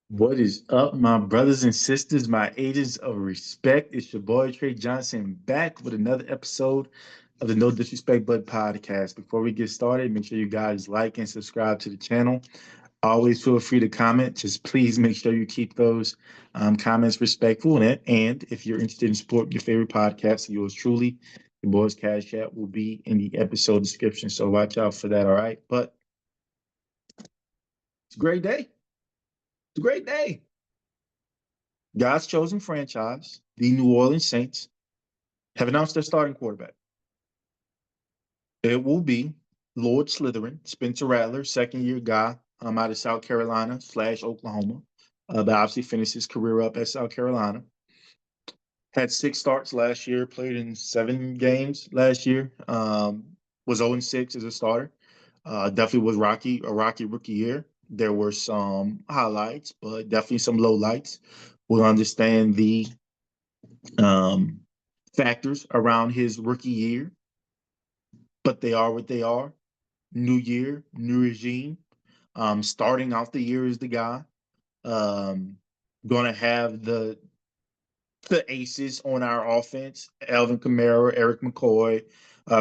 What is up, my brothers and sisters, my agents of respect? It's your boy TreJuanJohnson back with another episode of the No Disrespect But podcast. Before we get started, make sure you guys like and subscribe to the channel. Always feel free to comment. Just please make sure you keep those comments respectful. And if you're interested in supporting your favorite podcast, yours truly, the boys Cashapp will be in the episode description. So watch out for that. All right. But it's a great day. It's a great day. God's chosen franchise, the New Orleans Saints, have announced their starting quarterback. It will be Lord Slytherin, Spencer Rattler, second year guy out of South Carolina / Oklahoma. But obviously finished his career up at South Carolina. Had 6 starts last year, played in 7 games last year. Was 0-6 as a starter. Definitely was a rocky rookie year. There were some highlights, but definitely some lowlights. We'll understand the um, factors around his rookie year, but they are what they are. New year, new regime. Starting out the year is the guy. Um, Going to have the aces on our offense: Alvin Kamara, Eric McCoy,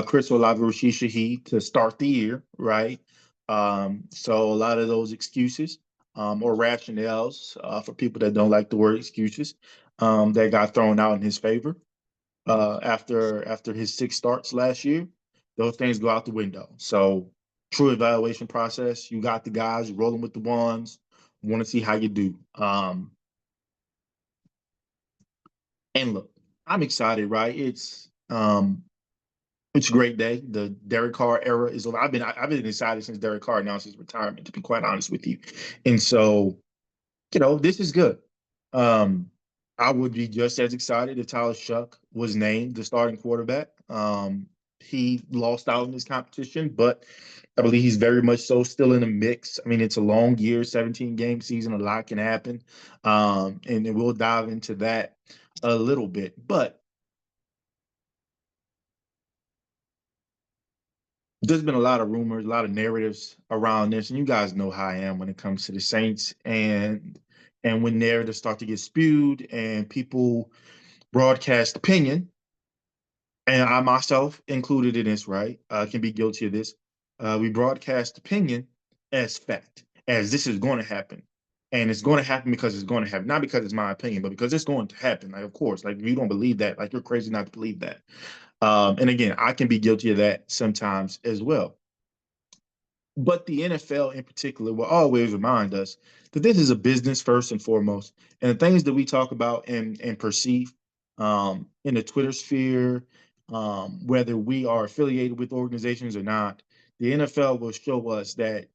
Chris Olave, Rashid Shaheed to start the year, right? So a lot of those excuses or rationales for people that don't like the word excuses that got thrown out in his favor after his 6 starts last year, those things go out the window. So true evaluation process. You got the guys, you're rolling with the ones. Want to see how you do. And look, I'm excited, right? It's a great day. The Derek Carr era is over. I've been excited since Derek Carr announced his retirement, to be quite honest with you. And so, this is good. Um, I would be just as excited if Tyler Shuck was named the starting quarterback. He lost out in this competition, but I believe he's very much so still in the mix. I mean, it's a long year, 17-game season, a lot can happen. And we'll dive into that a little bit. But there's been a lot of rumors, a lot of narratives around this, and you guys know how I am when it comes to the Saints. And when narratives start to get spewed and people broadcast opinion, and I myself included in this, right? Can be guilty of this. We broadcast opinion as fact, as this is going to happen, and it's going to happen because it's going to happen, not because it's my opinion, but because it's going to happen. Like, of course, like if you don't believe that, like you're crazy not to believe that. And again, I can be guilty of that sometimes as well. But the NFL in particular will always remind us that this is a business first and foremost. And the things that we talk about and perceive in the Twitter sphere, whether we are affiliated with organizations or not, the NFL will show us that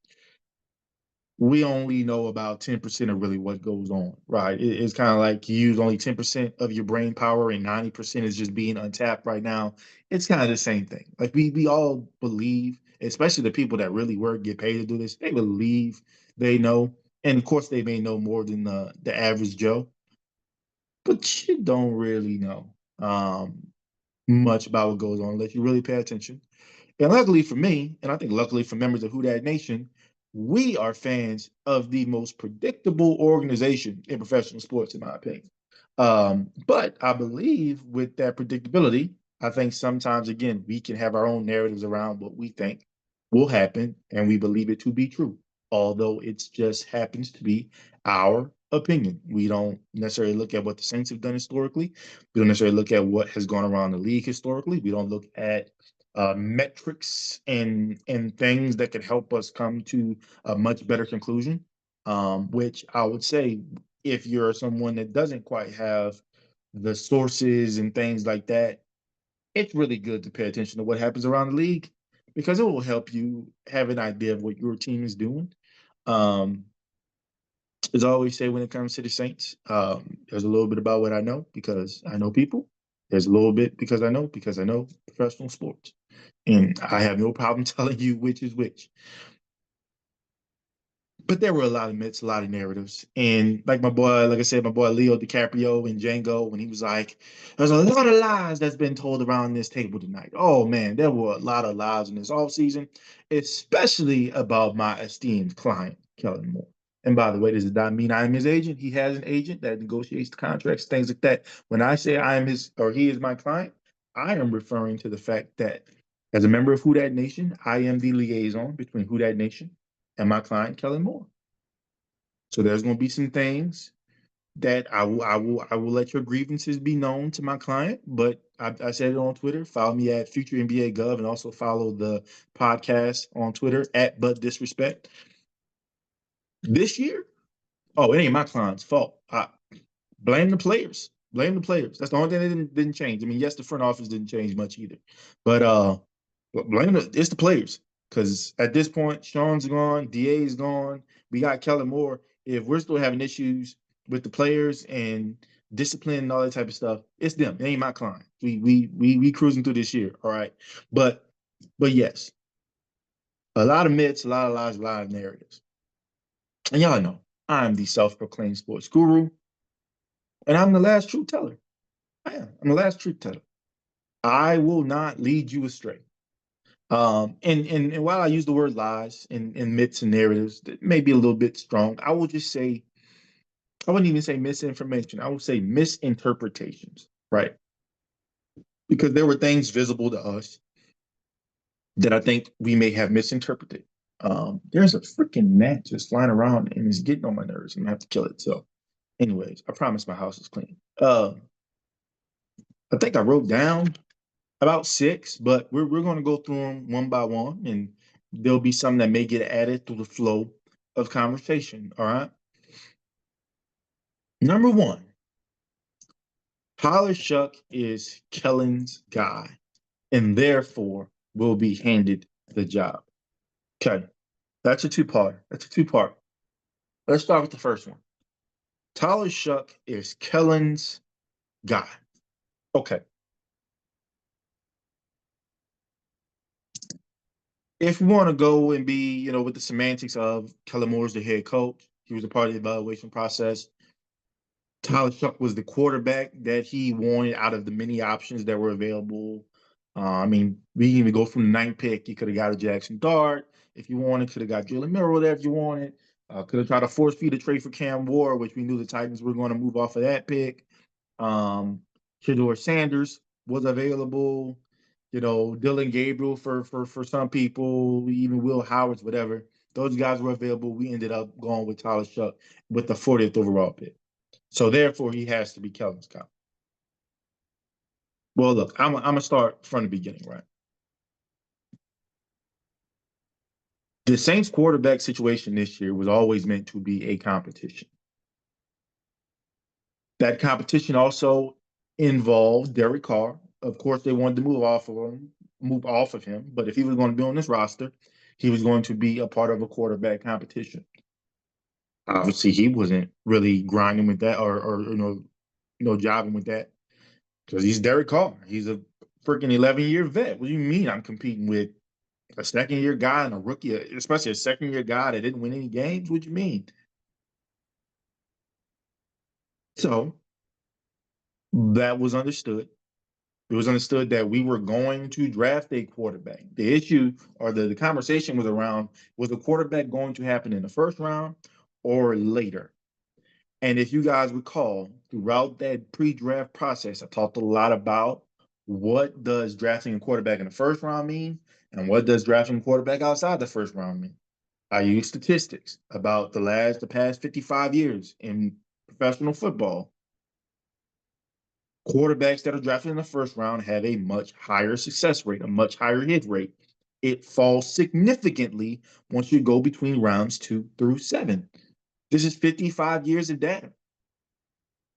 we only know about 10% of really what goes on, right? It's kind of like you use only 10% of your brain power and 90% is just being untapped right now. It's kind of the same thing. Like we all believe, especially the people that really work, get paid to do this, they believe they know. And of course they may know more than the average Joe, but you don't really know much about what goes on unless you really pay attention. And luckily for me, and I think luckily for members of Who Dat Nation, we are fans of the most predictable organization in professional sports, in my opinion. But I believe with that predictability, I think sometimes, again, we can have our own narratives around what we think will happen, and we believe it to be true, although it just happens to be our opinion. We don't necessarily look at what the Saints have done historically. We don't necessarily look at what has gone around the league historically. We don't look at metrics and things that could help us come to a much better conclusion. Which I would say, if you're someone that doesn't quite have the sources and things like that, it's really good to pay attention to what happens around the league because it will help you have an idea of what your team is doing. Um, as I always say when it comes to the Saints, there's a little bit about what I know because I know people. There's a little bit because I know professional sports. And I have no problem telling you which is which. But there were a lot of myths, a lot of narratives. And like my boy, like I said, my boy Leo DiCaprio in Django, when he was like, there's a lot of lies that's been told around this table tonight. Oh man, there were a lot of lies in this offseason, especially about my esteemed client, Kellen Moore. And by the way, does not mean I am his agent. He has an agent that negotiates the contracts, things like that. When I say I am his or he is my client, I am referring to the fact that as a member of Who Dat Nation, I am the liaison between Who Dat Nation and my client, Kellen Moore. So there's going to be some things that I will let your grievances be known to my client. But I said it on Twitter. Follow me at Future NBA Gov and also follow the podcast on Twitter at But Disrespect. This year, oh, it ain't my client's fault. Blame the players. Blame the players. That's the only thing that didn't change. I mean, yes, the front office didn't change much either, but it's the players. Because at this point, Sean's gone, DA's gone. We got Kellen Moore. If we're still having issues with the players and discipline and all that type of stuff, it's them. It ain't my client. We cruising through this year. All right, but yes, a lot of myths, a lot of lies, a lot of narratives, and y'all know I'm the self-proclaimed sports guru, and I'm the last truth teller. I am. I'm the last truth teller. I will not lead you astray. And while I use the word lies and myths and narratives, that may be a little bit strong, I will just say, I wouldn't even say misinformation. I would say misinterpretations, right? Because there were things visible to us that I think we may have misinterpreted. There's a freaking gnat just flying around and it's getting on my nerves. I'm gonna have to kill it. So, anyways, I promise my house is clean. I think I wrote down about six, but we're going to go through them one by one, and there'll be some that may get added through the flow of conversation. All right. Number one, Tyler Shuck is Kellen's guy, and therefore will be handed the job. Okay, that's a two-part. That's a two-part. Let's start with the first one. Tyler Shuck is Kellen's guy. Okay. If we want to go and be, with the semantics of Kellen Moore's the head coach, he was a part of the evaluation process. Tyler Shuck was the quarterback that he wanted out of the many options that were available. I mean, we can even go from the ninth pick. You could have got a Jackson Dart if you wanted. Could have got Jalen Milroe there if you wanted. Could have tried to force feed a trade for Cam Ward, which we knew the Titans were going to move off of that pick. Shedeur Sanders was available. Dylan Gabriel for some people, even Will Howard's, whatever. Those guys were available. We ended up going with Tyler Shuck with the 40th overall pick. So therefore, he has to be Kellen's guy. Well, look, I'm gonna start from the beginning, right? The Saints quarterback situation this year was always meant to be a competition. That competition also involved Derek Carr. Of course, they wanted to move off of him. But if he was going to be on this roster, he was going to be a part of a quarterback competition. Obviously, he wasn't really grinding with that or jobbing with that because he's Derek Carr. He's a freaking 11-year vet. What do you mean I'm competing with a second-year guy and a rookie, especially a second-year guy that didn't win any games? What do you mean? So that was understood. It was understood that we were going to draft a quarterback. The issue or the conversation was the quarterback going to happen in the first round or later? And if you guys recall, throughout that pre-draft process, I talked a lot about what does drafting a quarterback in the first round mean and what does drafting a quarterback outside the first round mean. I used statistics about the past 55 years in professional football. Quarterbacks that are drafted in the first round have a much higher success rate, a much higher hit rate. It falls significantly once you go between rounds 2 through 7. This is 55 years of data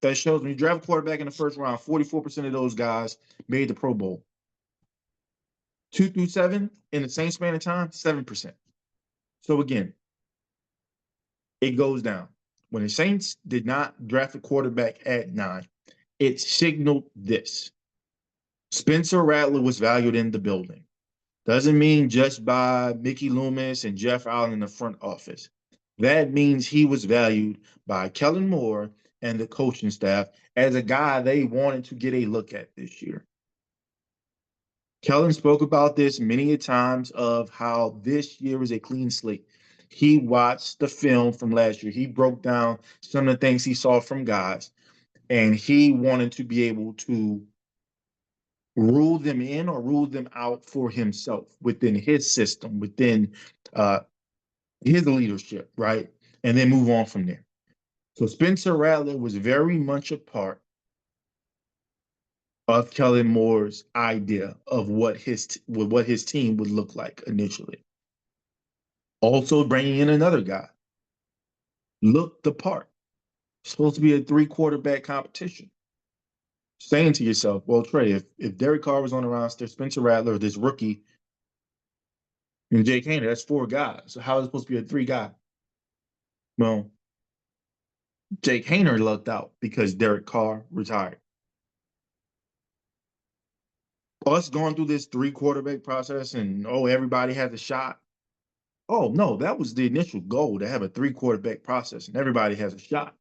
that shows when you draft a quarterback in the first round, 44% of those guys made the Pro Bowl. 2 through 7 in the same span of time, 7%. So again, it goes down. When the Saints did not draft a quarterback at 9, it signaled this. Spencer Rattler was valued in the building. Doesn't mean just by Mickey Loomis and Jeff Allen in the front office. That means he was valued by Kellen Moore and the coaching staff as a guy they wanted to get a look at this year. Kellen spoke about this many a times of how this year is a clean slate. He watched the film from last year. He broke down some of the things he saw from guys, and he wanted to be able to rule them in or rule them out for himself within his system, within uh, his leadership, right? And then move on from there. So Spencer Rattler was very much a part of Kellen Moore's idea of what his team would look like initially. Also bringing in another guy, looked the part. Supposed to be a three quarterback competition. Saying to yourself, well, Trey, if Derek Carr was on the roster, Spencer Rattler, this rookie, and Jake Haener, that's four guys. So how is it supposed to be a three guy? Well, Jake Haener lucked out because Derek Carr retired. Us going through this three quarterback process and everybody has a shot. Oh no, that was the initial goal, to have a three quarterback process and everybody has a shot.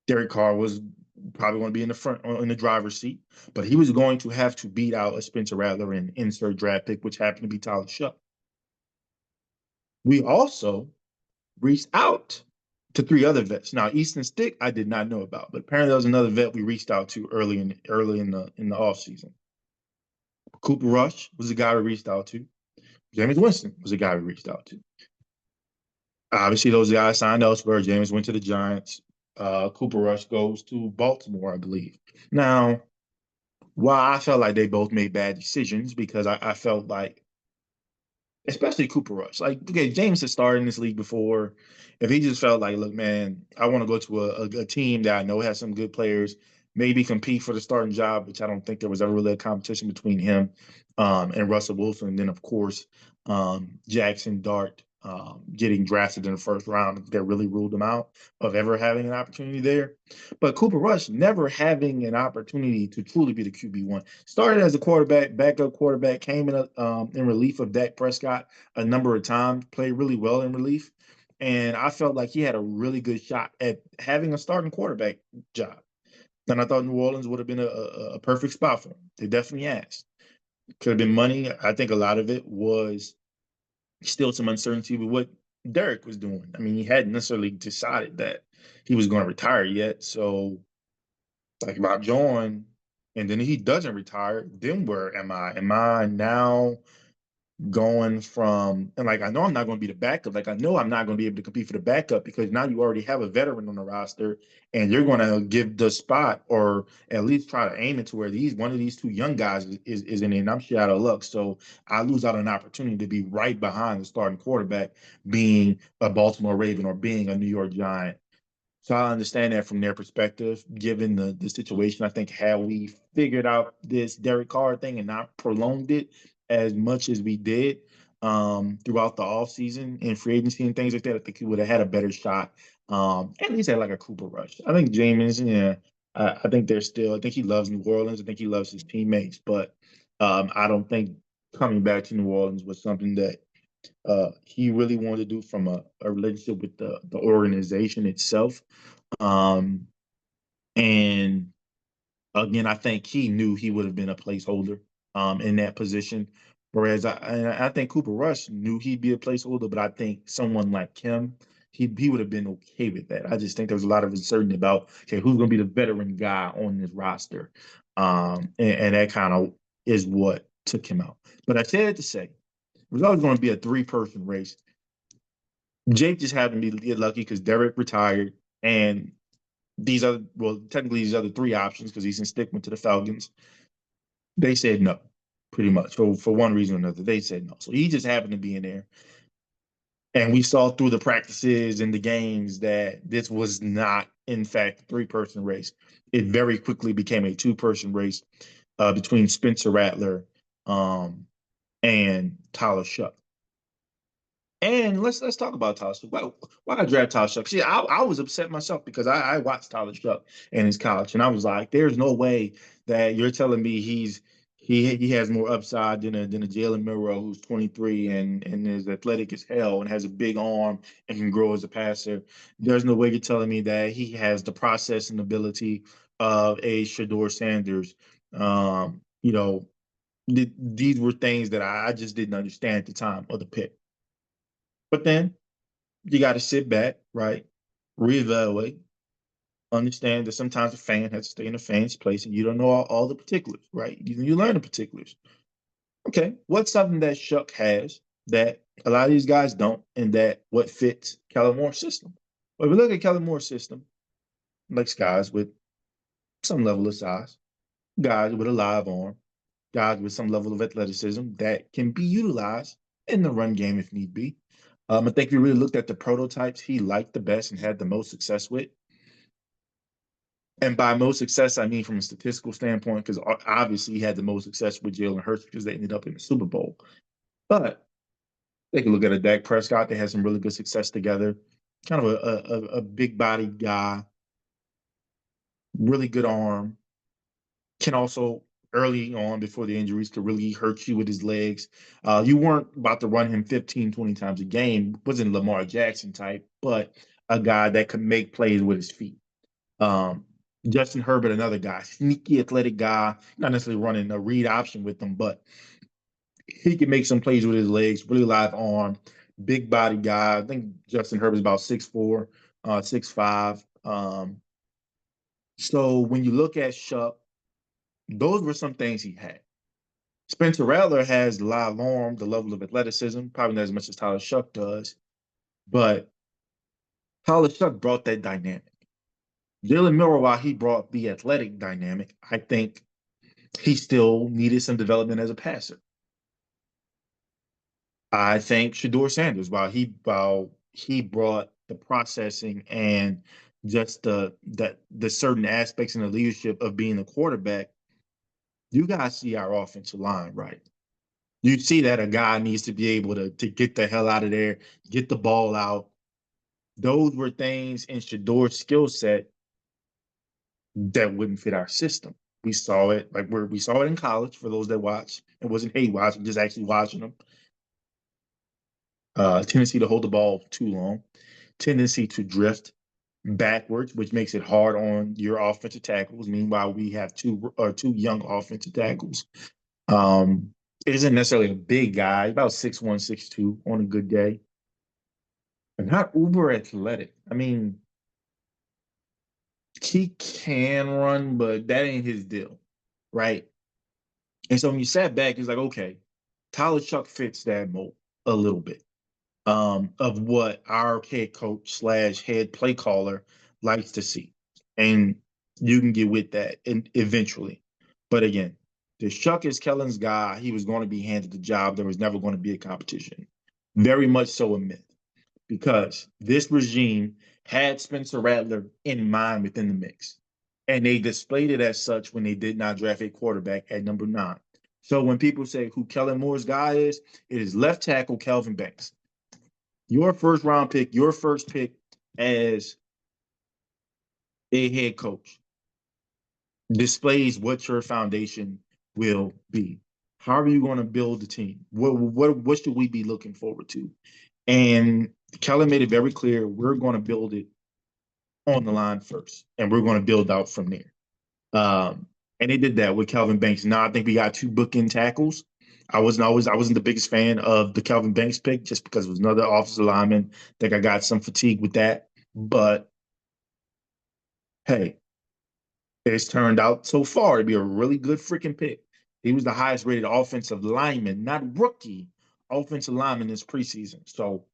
Derek Carr was probably going to be in the front in the driver's seat, but he was going to have to beat out a Spencer Rattler and insert draft pick, which happened to be Tyler Shuck. We also reached out to three other vets. Now, Easton Stick, I did not know about, but apparently there was another vet we reached out to early in the offseason. Cooper Rush was the guy we reached out to. Jameis Winston was the guy we reached out to. Obviously, those guys signed elsewhere. Jameis went to the Giants. Cooper Rush goes to Baltimore, I believe. Now, while I felt like they both made bad decisions, because I felt like, especially Cooper Rush. Like, okay, James has started in this league before. If he just felt like, look, man, I want to go to a team that I know has some good players, maybe compete for the starting job, which I don't think there was ever really a competition between him and Russell Wilson. And then, of course, Jackson Dart getting drafted in the first round that really ruled him out of ever having an opportunity there. But Cooper Rush never having an opportunity to truly be the QB1. Started as a quarterback, backup quarterback, came in relief of Dak Prescott a number of times, played really well in relief. And I felt like he had a really good shot at having a starting quarterback job. And I thought New Orleans would have been a perfect spot for him. They definitely asked. Could have been money. I think a lot of it was still some uncertainty with what Derek was doing. I mean, he hadn't necessarily decided that he was going to retire yet. So, like, about John, and then he doesn't retire, then where am I? Am I now going from, and like, I know I'm not going to be the backup. Like, I know I'm not going to be able to compete for the backup because now you already have a veteran on the roster and you're going to give the spot or at least try to aim it to where one of these two young guys is in it. And I'm shit out of luck. So I lose out on an opportunity to be right behind the starting quarterback being a Baltimore Raven or being a New York Giant. So I understand that from their perspective, given the situation. I think had we figured out this Derek Carr thing and not prolonged it as much as we did throughout the offseason and free agency and things like that, I think he would have had a better shot. At least had like a Cooper Rush. I think Jameis, yeah, I think I think he loves New Orleans. I think he loves his teammates, but I don't think coming back to New Orleans was something that he really wanted to do from a relationship with the organization itself. Um, and again, I think he knew he would have been a placeholder in that position. Whereas I think Cooper Rush knew he'd be a placeholder, but I think someone like him, he would have been okay with that. I just think there was a lot of uncertainty about, okay, who's going to be the veteran guy on this roster, and that kind of is what took him out. But I said to say, it was always going to be a three-person race. Jake just happened to get lucky because Derek retired, and technically these other three options, because Easton Stick went to the Falcons, they said no, pretty much. For one reason or another, they said no. So he just happened to be in there. And we saw through the practices and the games that this was not, in fact, a three-person race. It very quickly became a two-person race between Spencer Rattler and Tyler Shuck. And let's talk about Tyler Shuck. Why I draft Tyler Shuck? See, I was upset myself because I watched Tyler Shuck in his college, and I was like, "There's no way that you're telling me he has more upside than a Jalen Milroe who's 23 and is athletic as hell and has a big arm and can grow as a passer. There's no way you're telling me that he has the processing ability of a Shador Sanders. You know, these were things that I just didn't understand at the time of the pick. But then you got to sit back, right? Reevaluate, understand that sometimes a fan has to stay in a fan's place and you don't know all the particulars, right? You learn the particulars. Okay, what's something that Shuck has that a lot of these guys don't, and that what fits Kellen Moore's system? Well, if we look at Kellen Moore's system, like guys with some level of size, guys with a live arm, guys with some level of athleticism that can be utilized in the run game if need be. I think we really looked at the prototypes he liked the best and had the most success with. And by most success, I mean from a statistical standpoint, because obviously he had the most success with Jalen Hurts because they ended up in the Super Bowl. But they can look at a Dak Prescott. They had some really good success together. Kind of a big body guy, really good arm. Can also early on before the injuries could really hurt you with his legs. You weren't about to run him 15, 20 times a game. Wasn't Lamar Jackson type, but a guy that could make plays with his feet. Um, Justin Herbert, another guy, sneaky athletic guy, not necessarily running a read option with them, but he can make some plays with his legs, really live arm, big body guy. I think Justin Herbert's about 6'4", 6'5". So when you look at Shuck, those were some things he had. Spencer Rattler has the live arm, the level of athleticism, probably not as much as Tyler Shuck does, but Tyler Shuck brought that dynamic. Jalen Miller, while he brought the athletic dynamic, I think he still needed some development as a passer. I think Shador Sanders, while he brought the processing and just the certain aspects in the leadership of being a quarterback, you guys see our offensive line, right? You see that a guy needs to be able to get the hell out of there, get the ball out. Those were things in Shador's skill set that wouldn't fit our system. We saw it we saw it in college for those that watch. It wasn't hate watching, just actually watching them. Tendency to hold the ball too long, tendency to drift backwards, which makes it hard on your offensive tackles. Meanwhile, we have two young offensive tackles. Um, it isn't necessarily a big guy, about 6'1", 6'2" on a good day, but not uber athletic. I mean, he can run, but that ain't his deal, right? And so when you sat back, it's like, okay, Tyler Chuck fits that mold a little bit. Of what our head coach slash head play caller likes to see. And you can get with that eventually. But again, the Shuck is Kellen's guy. He was going to be handed the job. There was never going to be a competition. Very much so a myth because this regime had Spencer Rattler in mind within the mix. And they displayed it as such when they did not draft a quarterback at number 9. So when people say who Kellen Moore's guy is, it is left tackle Kelvin Banks. Your first round pick, your first pick as a head coach displays what your foundation will be. How are you going to build the team? What should we be looking forward to? And Kellen made it very clear we're going to build it on the line first, and we're going to build out from there. And they did that with Calvin Banks. Now I think we got 2 bookend tackles. I wasn't the biggest fan of the Calvin Banks pick just because it was another offensive lineman. I think I got some fatigue with that. But hey, it's turned out so far to be a really good freaking pick. He was the highest rated offensive lineman, not rookie, offensive lineman this preseason. So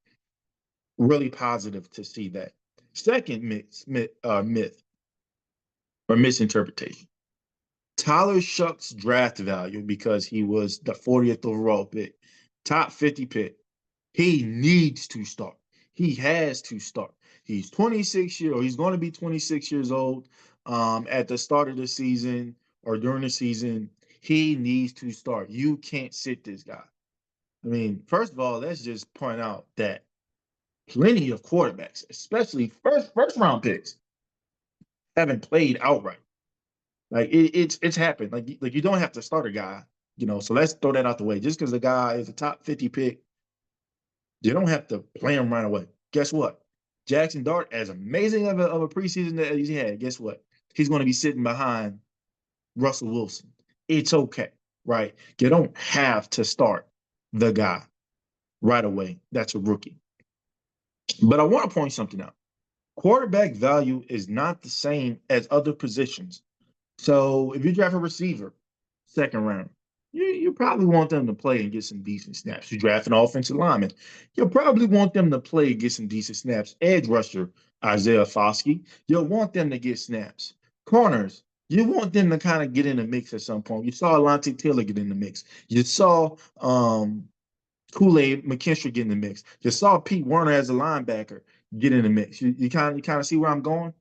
really positive to see that. Second myth or misinterpretation. Tyler Shuck's draft value because he was the 40th overall pick, top 50 pick. He needs to start. He has to start. He's 26 years old. He's going to be 26 years old at the start of the season or during the season. He needs to start. You can't sit this guy. I mean, first of all, let's just point out that plenty of quarterbacks, especially first round picks, haven't played outright. Like it's happened. Like you don't have to start a guy, So let's throw that out the way. Just because the guy is a top 50 pick, you don't have to play him right away. Guess what? Jackson Dart, as amazing of a preseason that he had, guess what? He's going to be sitting behind Russell Wilson. It's okay, right? You don't have to start the guy right away. That's a rookie. But I want to point something out. Quarterback value is not the same as other positions. So if you draft a receiver, second round, you probably want them to play and get some decent snaps. You draft an offensive lineman, you'll probably want them to play and get some decent snaps. Edge rusher, Isaiah Foskey, you'll want them to get snaps. Corners, you want them to kind of get in the mix at some point. You saw Alontae Taylor get in the mix. You saw Kool-Aid McKinstry get in the mix. You saw Pete Werner as a linebacker get in the mix. You kind of see where I'm going.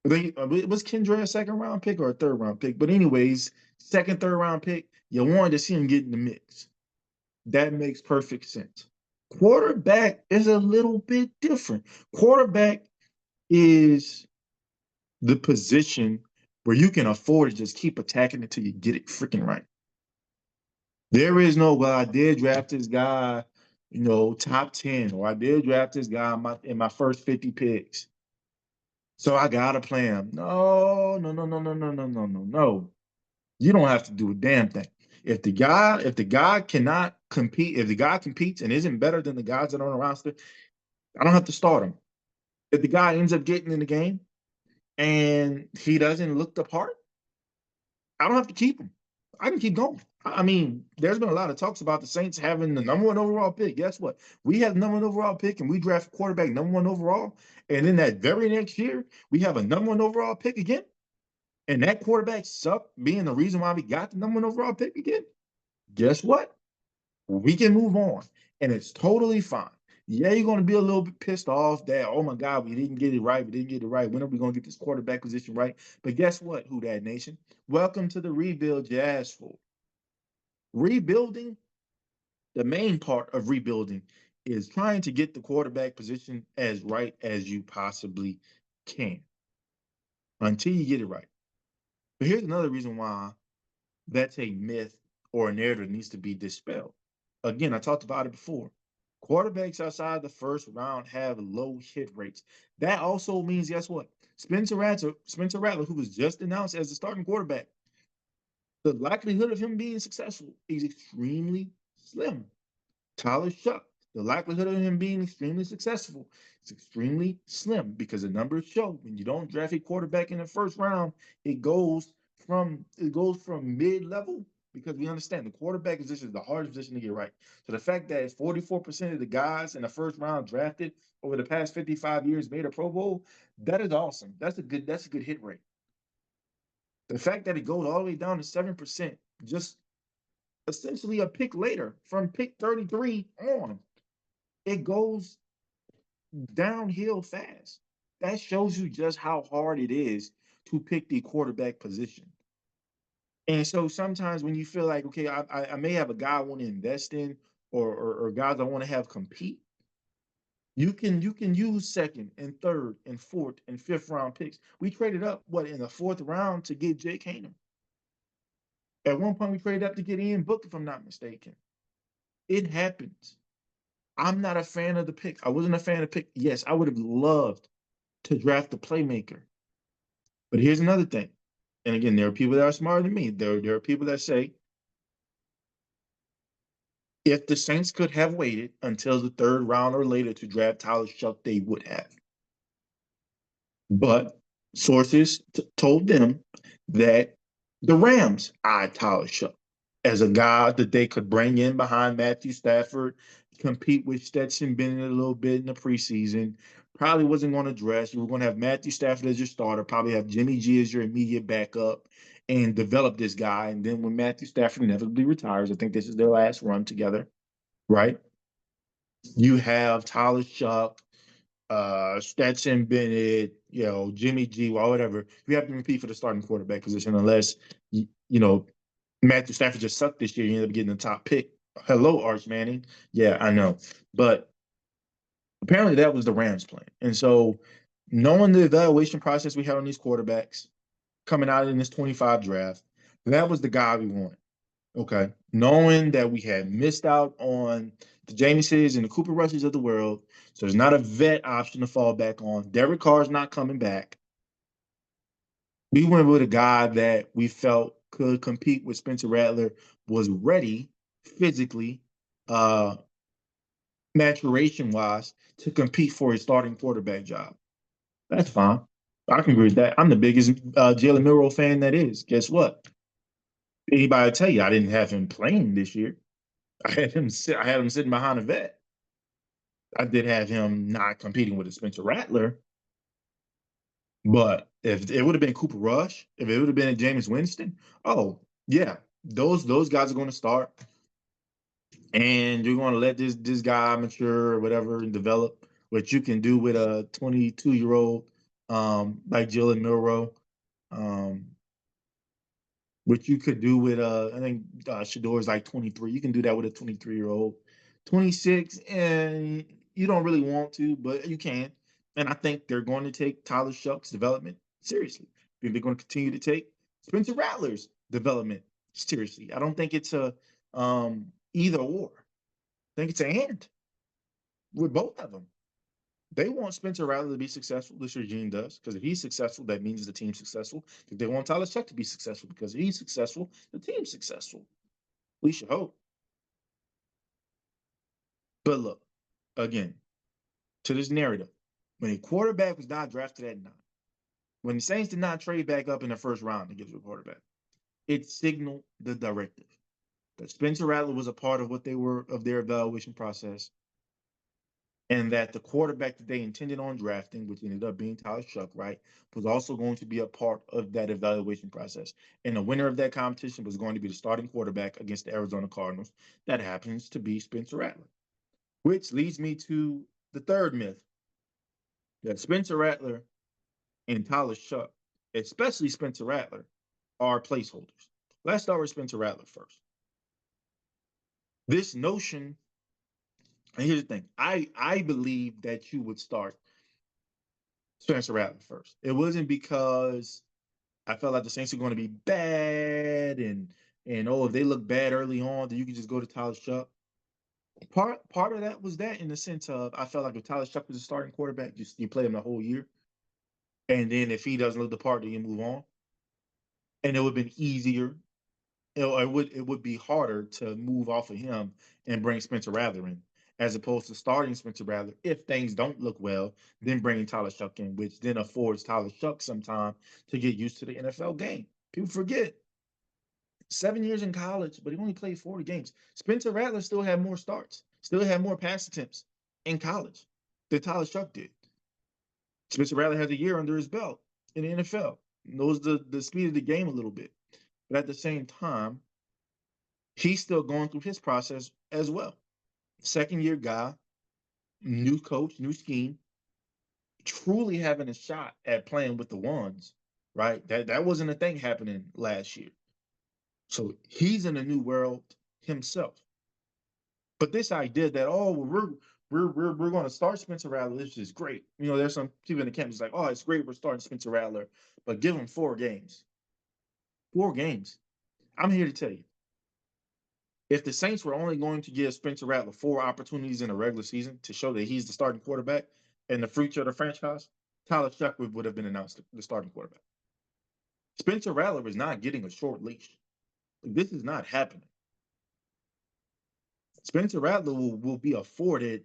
Was Kendra a second round pick or a third round pick? But anyways, second, third round pick, you wanted to see him get in the mix. That makes perfect sense. Quarterback is a little bit different. Quarterback is the position where you can afford to just keep attacking until you get it freaking right. There is no, well, I did draft this guy, top 10, or I did draft this guy in my first 50 picks. So I gotta play him. No, no, no, no, no, no, no, no, no, no. You don't have to do a damn thing. If the guy cannot compete, if the guy competes and isn't better than the guys that are on the roster, I don't have to start him. If the guy ends up getting in the game and he doesn't look the part, I don't have to keep him. I can keep going. I mean, there's been a lot of talks about the Saints having the number one overall pick. Guess what? We have the number one overall pick and we draft quarterback number one overall. And then that very next year, we have a number one overall pick again. And that quarterback sucked, being the reason why we got the number one overall pick again. Guess what? We can move on. And it's totally fine. Yeah, you're going to be a little bit pissed off that, oh my God, we didn't get it right. We didn't get it right. When are we going to get this quarterback position right? But guess what, Who Dat Nation? Welcome to the rebuild you asked for. Rebuilding, the main part of rebuilding is trying to get the quarterback position as right as you possibly can until you get it right. But here's another reason why that's a myth or a narrative needs to be dispelled. Again, I talked about it before. Quarterbacks outside the first round have low hit rates. That also means, guess what? Spencer Rattler, who was just announced as the starting quarterback, the likelihood of him being successful is extremely slim. Tyler Shuck, the likelihood of him being extremely successful is extremely slim because the numbers show when you don't draft a quarterback in the first round, it goes from mid-level because we understand the quarterback position is the hardest position to get right. So the fact that 44% of the guys in the first round drafted over the past 55 years made a Pro Bowl, that is awesome. That's a good hit rate. The fact that it goes all the way down to 7%, just essentially a pick later from pick 33 on, it goes downhill fast. That shows you just how hard it is to pick the quarterback position. And so sometimes when you feel like, okay, I may have a guy I want to invest in, or guys I want to have compete, you can use second and third and fourth and fifth round picks. We traded up in the fourth round to get Jake Haener. At one point we traded up to get Ian Book, if I'm not mistaken. It happens. I'm not a fan of the pick. I wasn't a fan of the pick. Yes, I would have loved to draft the playmaker. But here's another thing. And again, there are people that are smarter than me. There are people that say if the Saints could have waited until the third round or later to draft Tyler Shuck, they would have. But sources told them that the Rams eyed Tyler Shuck as a guy that they could bring in behind Matthew Stafford, compete with Stetson Bennett a little bit in the preseason. Probably wasn't going to dress. You were going to have Matthew Stafford as your starter, probably have Jimmy G as your immediate backup, and develop this guy. And then when Matthew Stafford inevitably retires, I think this is their last run together, right? You have Tyler Shuck, Stetson Bennett, Jimmy G, or whatever. You have to compete for the starting quarterback position unless Matthew Stafford just sucked this year. You ended up getting the top pick. Hello, Arch Manning. Yeah, I know. But apparently that was the Rams' plan. And so knowing the evaluation process we had on these quarterbacks coming out in this 25 draft, that was the guy we wanted. Okay. Knowing that we had missed out on the Jameses and the Cooper Rushes of the world. So there's not a vet option to fall back on. Derek Carr's not coming back. We went with a guy that we felt could compete with Spencer Rattler, was ready physically, uh, maturation wise, to compete for a starting quarterback job. That's fine. I can agree with that. I'm the biggest Jalen Milroe fan that is. Guess what? Anybody tell you I didn't have him playing this year? I had him sitting behind a vet. I did have him not competing with a Spencer Rattler, but if it would have been Cooper Rush, if it would have been a Jameis Winston, oh yeah, those guys are going to start, and you're going to let this guy mature or whatever and develop, what you can do with a 22-year-old like Jalen Milroe. Um, What you could do with I think Shador is like 23. You can do that with a 23-year-old. 26, and you don't really want to, but you can. And I think they're going to take Tyler Shuck's development seriously. I think they're going to continue to take Spencer Rattler's development seriously. I don't think it's a either or. I think it's a and with both of them. They want Spencer Rattler to be successful. This regime does, because if he's successful, that means the team's successful. If they want Tyler Shuck to be successful, because if he's successful, the team's successful. We should hope. But look, again, to this narrative, when a quarterback was not drafted at 9, when the Saints did not trade back up in the first round to get to a quarterback, it signaled the directive that Spencer Rattler was a part of what they were of their evaluation process, and that the quarterback that they intended on drafting, which ended up being Tyler Shuck, right, was also going to be a part of that evaluation process. And the winner of that competition was going to be the starting quarterback against the Arizona Cardinals. That happens to be Spencer Rattler, which leads me to the third myth, that Spencer Rattler and Tyler Shuck, especially Spencer Rattler, are placeholders. Let's start with Spencer Rattler first. This notion, and here's the thing, I believe that you would start Spencer Rattler first. It wasn't because I felt like the Saints are going to be bad, and oh, if they look bad early on, then you can just go to Tyler Shuck. Part of that was that, in the sense of, I felt like if Tyler Shuck was a starting quarterback, you play him the whole year, and then if he doesn't look the part, then you move on, and it would have been easier. It would be harder to move off of him and bring Spencer Rattler in, as opposed to starting Spencer Rattler if things don't look well, then bringing Tyler Shuck in, which then affords Tyler Shuck some time to get used to the NFL game. People forget 7 years in college, but he only played 40 games. Spencer Rattler still had more starts, still had more pass attempts in college than Tyler Shuck did. Spencer Rattler has a year under his belt in the NFL, knows the speed of the game a little bit, but at the same time, he's still going through his process as well. Second year guy, new coach, new scheme, truly having a shot at playing with the ones, right? That wasn't a thing happening last year. So he's in a new world himself. But this idea that, oh, well, we're going to start Spencer Rattler, this is great. There's some people in the camp that's like, oh, it's great we're starting Spencer Rattler, but give him 4 games. 4 games. I'm here to tell you, if the Saints were only going to give Spencer Rattler 4 opportunities in a regular season to show that he's the starting quarterback and the future of the franchise, Tyler Shuck would have been announced the starting quarterback. Spencer Rattler is not getting a short leash. This is not happening. Spencer Rattler will be afforded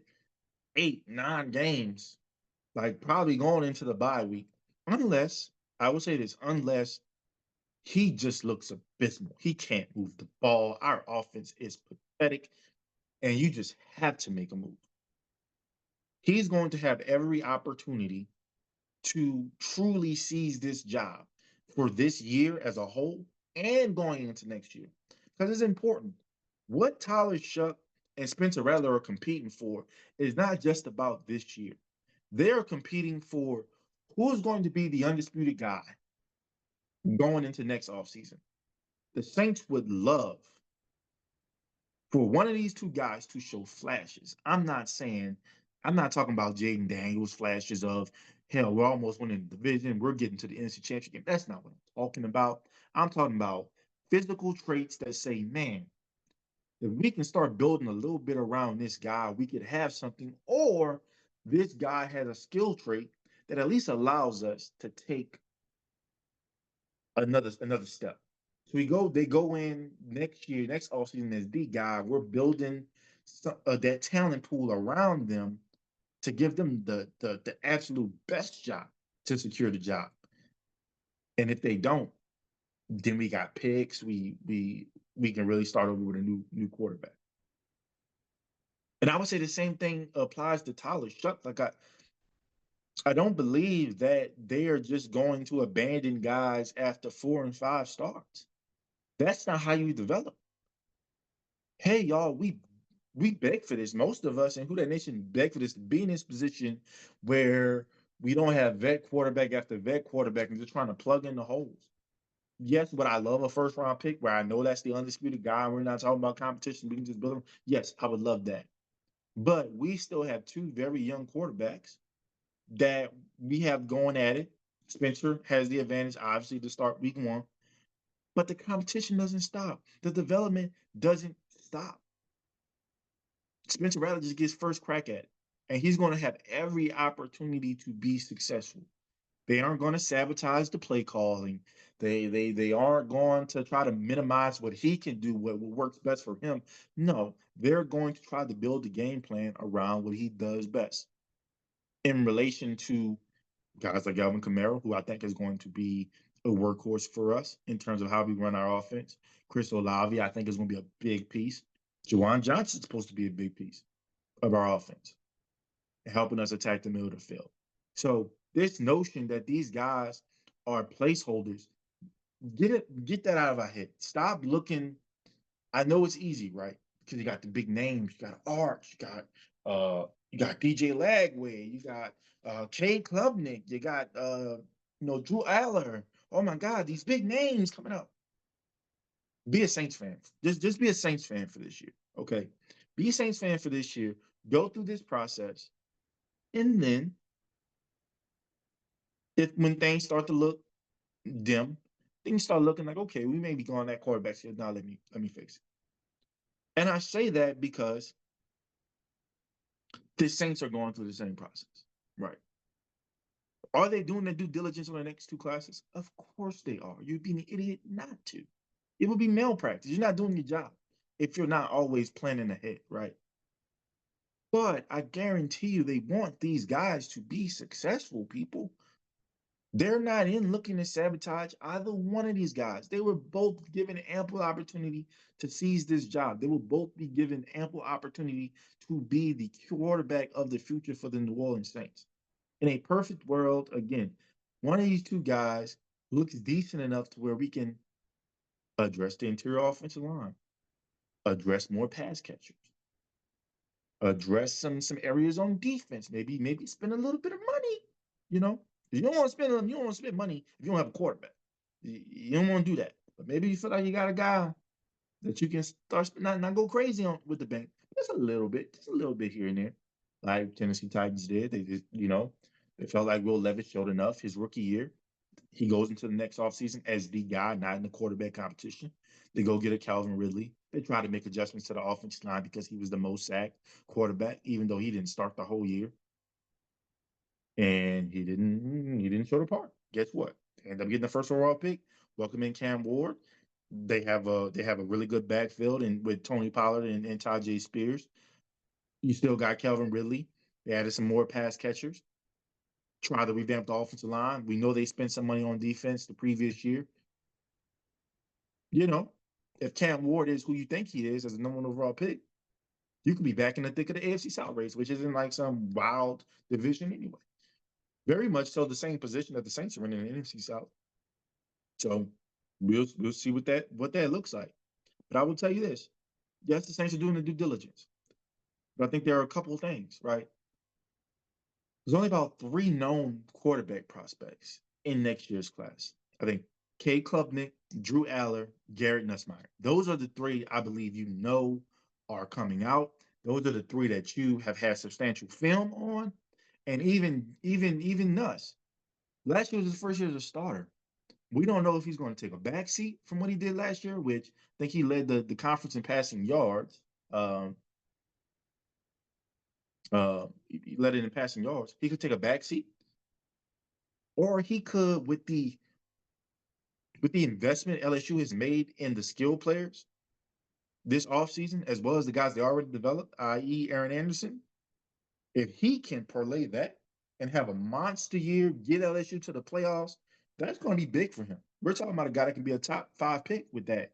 8, 9 games, like probably going into the bye week, unless, I would say this, unless he just looks abysmal. He can't move the ball. Our offense is pathetic, and you just have to make a move. He's going to have every opportunity to truly seize this job for this year as a whole and going into next year. Because it's important. What Tyler Shuck and Spencer Rattler are competing for is not just about this year. They're competing for who's going to be the undisputed guy going into next offseason. The Saints would love for one of these two guys to show flashes. I'm not talking about Jaden Daniels flashes of, hell, we're almost winning the division, we're getting to the NFC Championship game. That's not what I'm talking about. I'm talking about physical traits that say, man, if we can start building a little bit around this guy, we could have something, or this guy has a skill trait that at least allows us to take another step. So they go in next year, next offseason as the guy. We're building that talent pool around them to give them the absolute best job to secure the job. And if they don't, then we got picks. We can really start over with a new quarterback. And I would say the same thing applies to Tyler Shuck. Like I don't believe that they are just going to abandon guys after 4 and 5 starts. That's not how you develop. Hey, y'all, we beg for this. Most of us in Who That Nation beg for this to be in this position where we don't have vet quarterback after vet quarterback and just trying to plug in the holes. Yes, would I love a first round pick where I know that's the undisputed guy and we're not talking about competition, we can just build him? Yes, I would love that. But we still have two very young quarterbacks that we have going at it. Spencer has the advantage, obviously, to start week 1, but the competition doesn't stop. The development doesn't stop. Spencer Rattler just gets first crack at it, and he's going to have every opportunity to be successful. They aren't going to sabotage the play calling. They aren't going to try to minimize what he can do, what works best for him. No, they're going to try to build the game plan around what he does best. In relation to guys like Alvin Kamara, who I think is going to be a workhorse for us in terms of how we run our offense. Chris Olave, I think, is going to be a big piece. TreJuanJohnson is supposed to be a big piece of our offense, helping us attack the middle of the field. So this notion that these guys are placeholders, get that out of our head. Stop looking. I know it's easy, right? Because you got the big names, you got Arch, you got DJ Lagway, you got Cade Klubnik, you got Drew Aller. Oh my God, these big names coming up. Be a Saints fan. Just be a Saints fan for this year. Okay. Be a Saints fan for this year. Go through this process. And then when things start to look dim, things start looking like, okay, we may be going that quarterback here. Now let me fix it. And I say that because the Saints are going through the same process. Right. Are they doing their due diligence on the next 2 classes? Of course they are. You'd be an idiot not to. It would be malpractice. You're not doing your job if you're not always planning ahead, right? But I guarantee you they want these guys to be successful, people. They're not in looking to sabotage either one of these guys. They were both given ample opportunity to seize this job. They will both be given ample opportunity to be the quarterback of the future for the New Orleans Saints. In a perfect world, again, one of these 2 guys looks decent enough to where we can address the interior offensive line, address more pass catchers, address some areas on defense, maybe spend a little bit of money, you know. You don't want to spend money if you don't have a quarterback. You don't want to do that. But maybe you feel like you got a guy that you can start not go crazy on with the bank. Just a little bit here and there, like Tennessee Titans did. They just, they felt like Will Levis showed enough his rookie year. He goes into the next offseason as the guy, not in the quarterback competition. They go get a Calvin Ridley. They try to make adjustments to the offensive line because he was the most sacked quarterback, even though he didn't start the whole year. And he didn't show the part. Guess what? They end up getting the first overall pick. Welcome in Cam Ward. They have a really good backfield and with Tony Pollard and Tajay Spears. You still got Calvin Ridley. They added some more pass catchers. Try to revamp the offensive line. We know they spent some money on defense the previous year. If Cam Ward is who you think he is as a number 1 overall pick, you could be back in the thick of the AFC South race, which isn't like some wild division anyway. Very much so the same position that the Saints are in the NFC South. So we'll see what that looks like. But I will tell you this. Yes, the Saints are doing the due diligence. But I think there are a couple of things, right? There's only about 3 known quarterback prospects in next year's class. I think Cade Klubnik, Drew Aller, Garrett Nussmeier. Those are the 3 I believe are coming out. Those are the 3 that you have had substantial film on. And even Nuss. Last year was his first year as a starter. We don't know if he's going to take a backseat from what he did last year, which I think he led the conference in passing yards. He led it in passing yards. He could take a backseat, or he could, with the investment LSU has made in the skill players, this offseason, as well as the guys they already developed, i.e., Aaron Anderson, if he can parlay that and have a monster year, get LSU to the playoffs, that's going to be big for him. We're talking about a guy that can be a top 5 pick with that.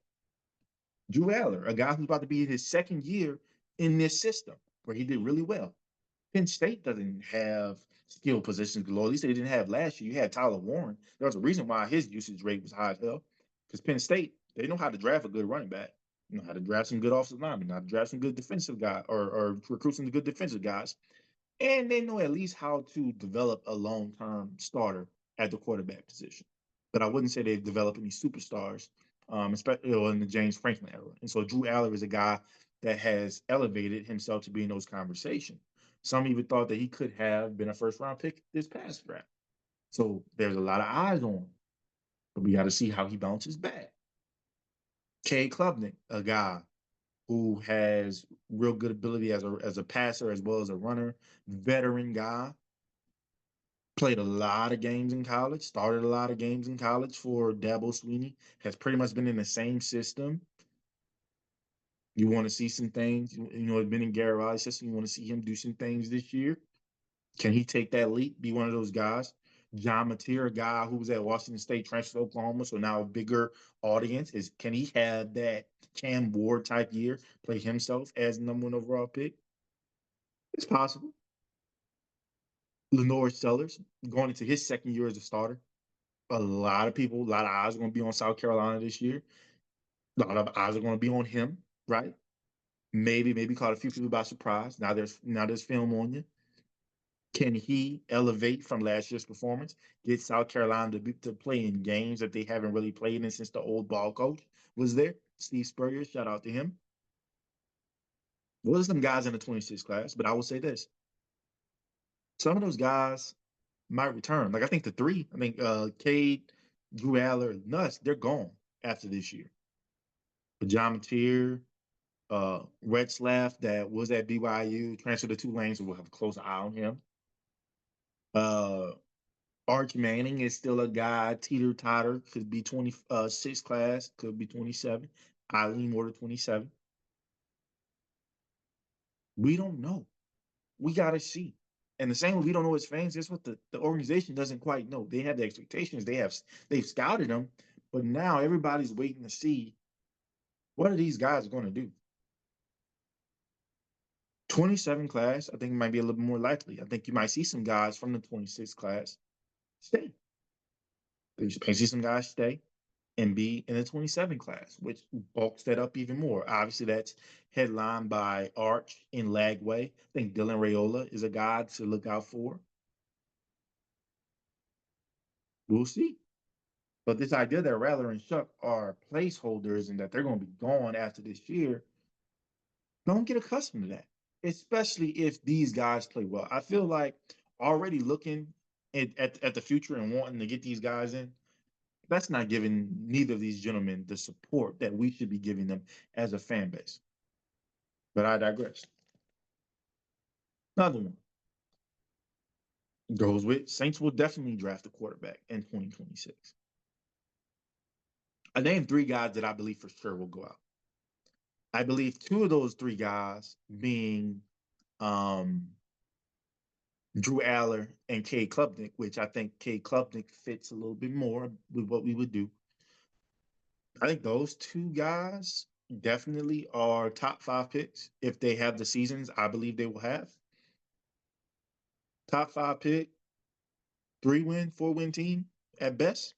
Drew Aller, a guy who's about to be in his second year in this system where he did really well. Penn State doesn't have skill positions galore. At least they didn't have last year. You had Tyler Warren. There was a reason why his usage rate was high as hell. Because Penn State, they know how to draft a good running back. You know how to draft some good offensive linemen, know how to draft some good defensive guys, or recruit some good defensive guys. And they know at least how to develop a long-term starter at the quarterback position. But I wouldn't say they've developed any superstars, especially in the James Franklin era. And so Drew Aller is a guy that has elevated himself to be in those conversations. Some even thought that he could have been a first-round pick this past draft. So there's a lot of eyes on him, but we got to see how he bounces back. Cade Klubnik, a guy who has real good ability as a passer as well as a runner, veteran guy. Played a lot of games in college, started a lot of games in college for Dabo Swinney, has pretty much been in the same system. You want to see some things, it's been in Garrett Riley's system. You want to see him do some things this year. Can he take that leap, be one of those guys? John Mateer, a guy who was at Washington State, transferred to Oklahoma, so now a bigger audience. Can he have that Cam Ward type year, play himself as the number 1 overall pick? It's possible. Lenore Sellers, going into his second year as a starter. A lot of people, a lot of eyes are going to be on South Carolina this year. A lot of eyes are going to be on him, right? Maybe caught a few people by surprise. Now there's film on you. Can he elevate from last year's performance? Get South Carolina to play in games that they haven't really played in since the old ball coach was there? Steve Spurrier, shout out to him. Well, there's some guys in the 26 class, but I will say this: some of those guys might return. Like I think Cade, Drew Aller, Nuss, they're gone after this year. But John Mateer, Retzlaff, that was at BYU, transferred to Tulane, so we'll have a close eye on him. Arch Manning is still a guy, teeter-totter, could be 26 class, could be 27. I lean more to 27. We don't know. We got to see. And the same way we don't know as fans, that's what the organization doesn't quite know. They have the expectations. They've scouted them, but now everybody's waiting to see what are these guys going to do. 27 class, I think might be a little more likely. I think you might see some guys from the 26 class stay. You may see some guys stay and be in the 27 class, which bulks that up even more. Obviously, that's headlined by Arch in Lagway. I think Dylan Raiola is a guy to look out for. We'll see. But this idea that Rattler and Shuck are placeholders and that they're going to be gone after this year, don't get accustomed to that, especially if these guys play well. I feel like already looking at the future and wanting to get these guys in, that's not giving neither of these gentlemen the support that we should be giving them as a fan base. But I digress. Another one goes with Saints will definitely draft a quarterback in 2026. I named 3 guys that I believe for sure will go out. I believe 2 of those 3 guys being Drew Aller and Cade Klubnik, which I think Cade Klubnik fits a little bit more with what we would do. I think those 2 guys definitely are top 5 picks if they have the seasons I believe they will have. Top 5 pick, 3-win, 4-win team at best.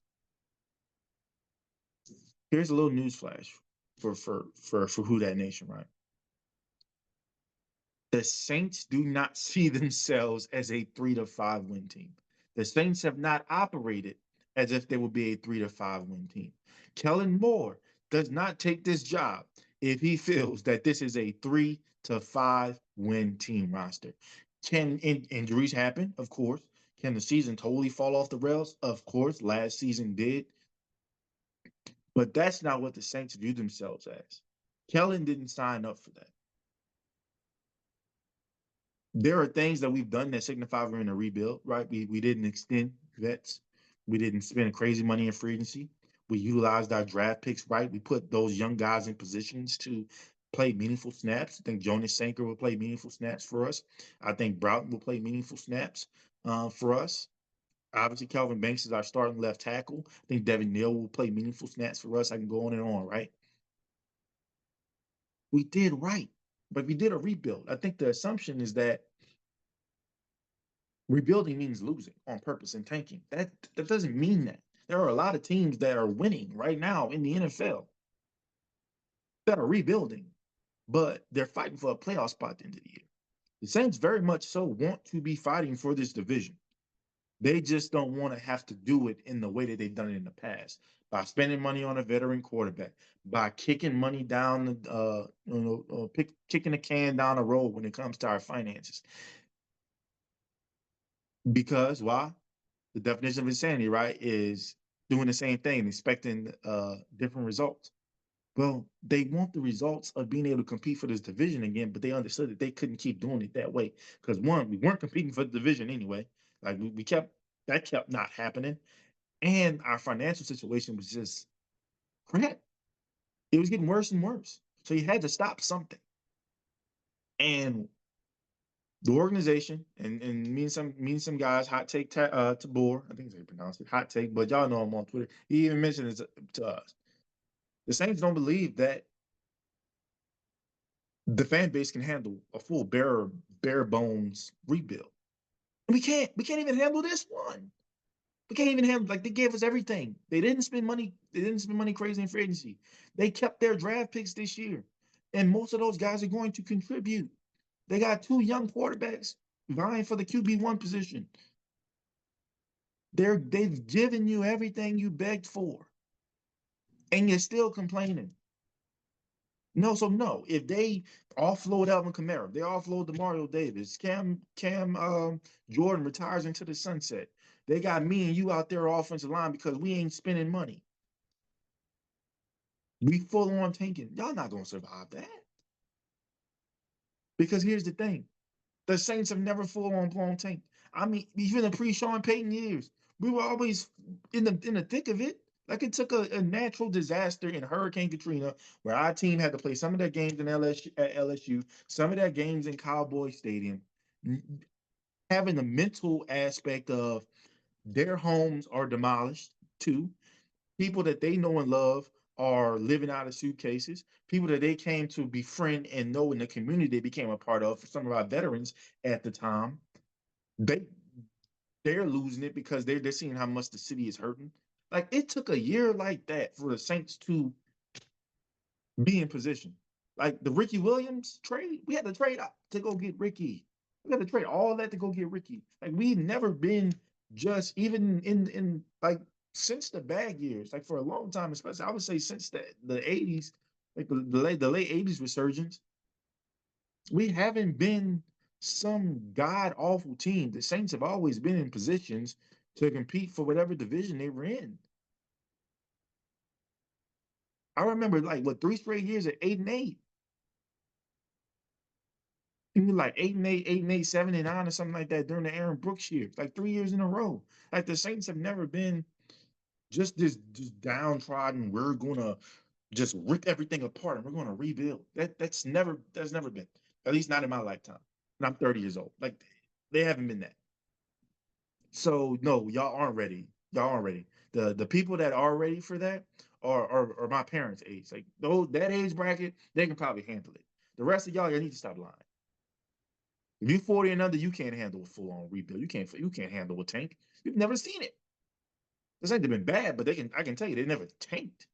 Here's a little news flash for Who Dat Nation, right? The Saints do not see themselves as a 3 to 5 win team. The Saints have not operated as if they would be a 3 to 5 win team. Kellen Moore does not take this job if he feels that this is a 3 to 5 win team roster. Can injuries happen? Of course. Can the season totally fall off the rails? Of course. Last season did. But that's not what the Saints view themselves as. Kellen didn't sign up for that. There are things that we've done that signify we're in a rebuild, right? We didn't extend vets. We didn't spend crazy money in free agency. We utilized our draft picks, right? We put those young guys in positions to play meaningful snaps. I think Jonas Sanker will play meaningful snaps for us. I think Broughton will play meaningful snaps for us. Obviously, Calvin Banks is our starting left tackle. I think Devin Neal will play meaningful snaps for us. I can go on and on, right? We did right, but we did a rebuild. I think the assumption is that rebuilding means losing on purpose and tanking. That doesn't mean that. There are a lot of teams that are winning right now in the NFL that are rebuilding, but they're fighting for a playoff spot at the end of the year. The Saints very much so want to be fighting for this division. They just don't want to have to do it in the way that they've done it in the past, by spending money on a veteran quarterback, by kicking money down the kicking the can down the road when it comes to our finances. Because why? The definition of insanity, right, is doing the same thing, expecting different results. Well, they want the results of being able to compete for this division again, but they understood that they couldn't keep doing it that way. Because one, we weren't competing for the division anyway. Like we kept that kept not happening. And our financial situation was just crap. It was getting worse and worse. So you had to stop something. And the organization and me and some guys, hot take Tabor, I think is how you pronounce it, hot take, but y'all know him on Twitter. He even mentioned it to us. The Saints don't believe that the fan base can handle a full bare bones rebuild. And we can't even handle this one. We can't even handle, like, they gave us everything. They didn't spend money. They didn't spend money crazy in free agency. They kept their draft picks this year, and most of those guys are going to contribute. They got two young quarterbacks vying for the QB1 position. They've given you everything you begged for, and you're still complaining. No, so no. If they offload Alvin Kamara, they offload Demario Davis, Cam Jordan retires into the sunset. They got me and you out there offensive line because we ain't spending money. We full on tanking. Y'all not gonna survive that. Because here's the thing: the Saints have never full on blown tanked. I mean, even the pre-Sean Payton years, we were always in the thick of it. Like, it took a natural disaster in Hurricane Katrina, where our team had to play some of their games in LSU, some of their games in Cowboy Stadium, having the mental aspect of their homes are demolished. Too, people that they know and love are living out of suitcases. People that they came to befriend and know in the community they became a part of. For some of our veterans at the time, they they're losing it because they're seeing how much the city is hurting. Like, it took a year like that for the Saints to be in position. Like the Ricky Williams trade, we had to trade up to go get Ricky. We had to trade all that to go get Ricky. Like, we've never been just, even in like, since the bag years, like for a long time, especially I would say since the 80s, like the late 80s resurgence, we haven't been some god awful team. The Saints have always been in positions to compete for whatever division they were in. I remember, like, what, 3 straight years at 8-8. Even like 8-8, 8-8, 7-9, or something like that during the Aaron Brooks years, like 3 years in a row. Like, the Saints have never been just this just downtrodden. We're gonna just rip everything apart and we're gonna rebuild. That's never been, at least not in my lifetime. And I'm 30 years old. Like, they haven't been that. So no, y'all aren't ready. Y'all aren't ready. The people that are ready for that are my parents' age. Like, those, that age bracket, they can probably handle it. The rest of y'all need to stop lying. If you're 40 and under, you can't handle a full-on rebuild. You can't handle a tank. You've never seen it. This ain't been bad, but I can tell you they never tanked.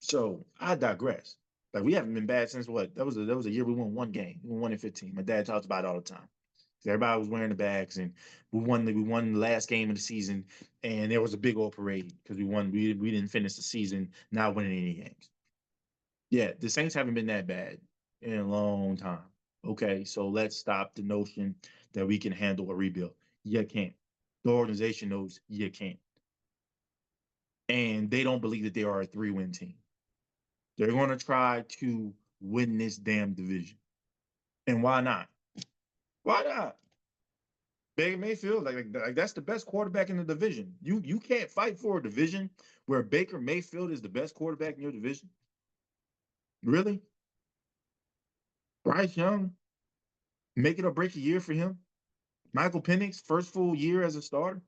So I digress. Like, we haven't been bad since what? That was a year we won one game. We won 1-15. My dad talks about it all the time. Everybody was wearing the bags, and we won the last game of the season, and there was a big old parade because we won. We didn't finish the season not winning any games. Yeah, the Saints haven't been that bad in a long time. Okay, so let's stop the notion that we can handle a rebuild. You can't. The organization knows you can't. And they don't believe that they are a 3-win team. They're going to try to win this damn division. And why not? Why not? Baker Mayfield, like that's the best quarterback in the division. You can't fight for a division where Baker Mayfield is the best quarterback in your division. Really? Bryce Young, make it or break a year for him. Michael Penix, first full year as a starter.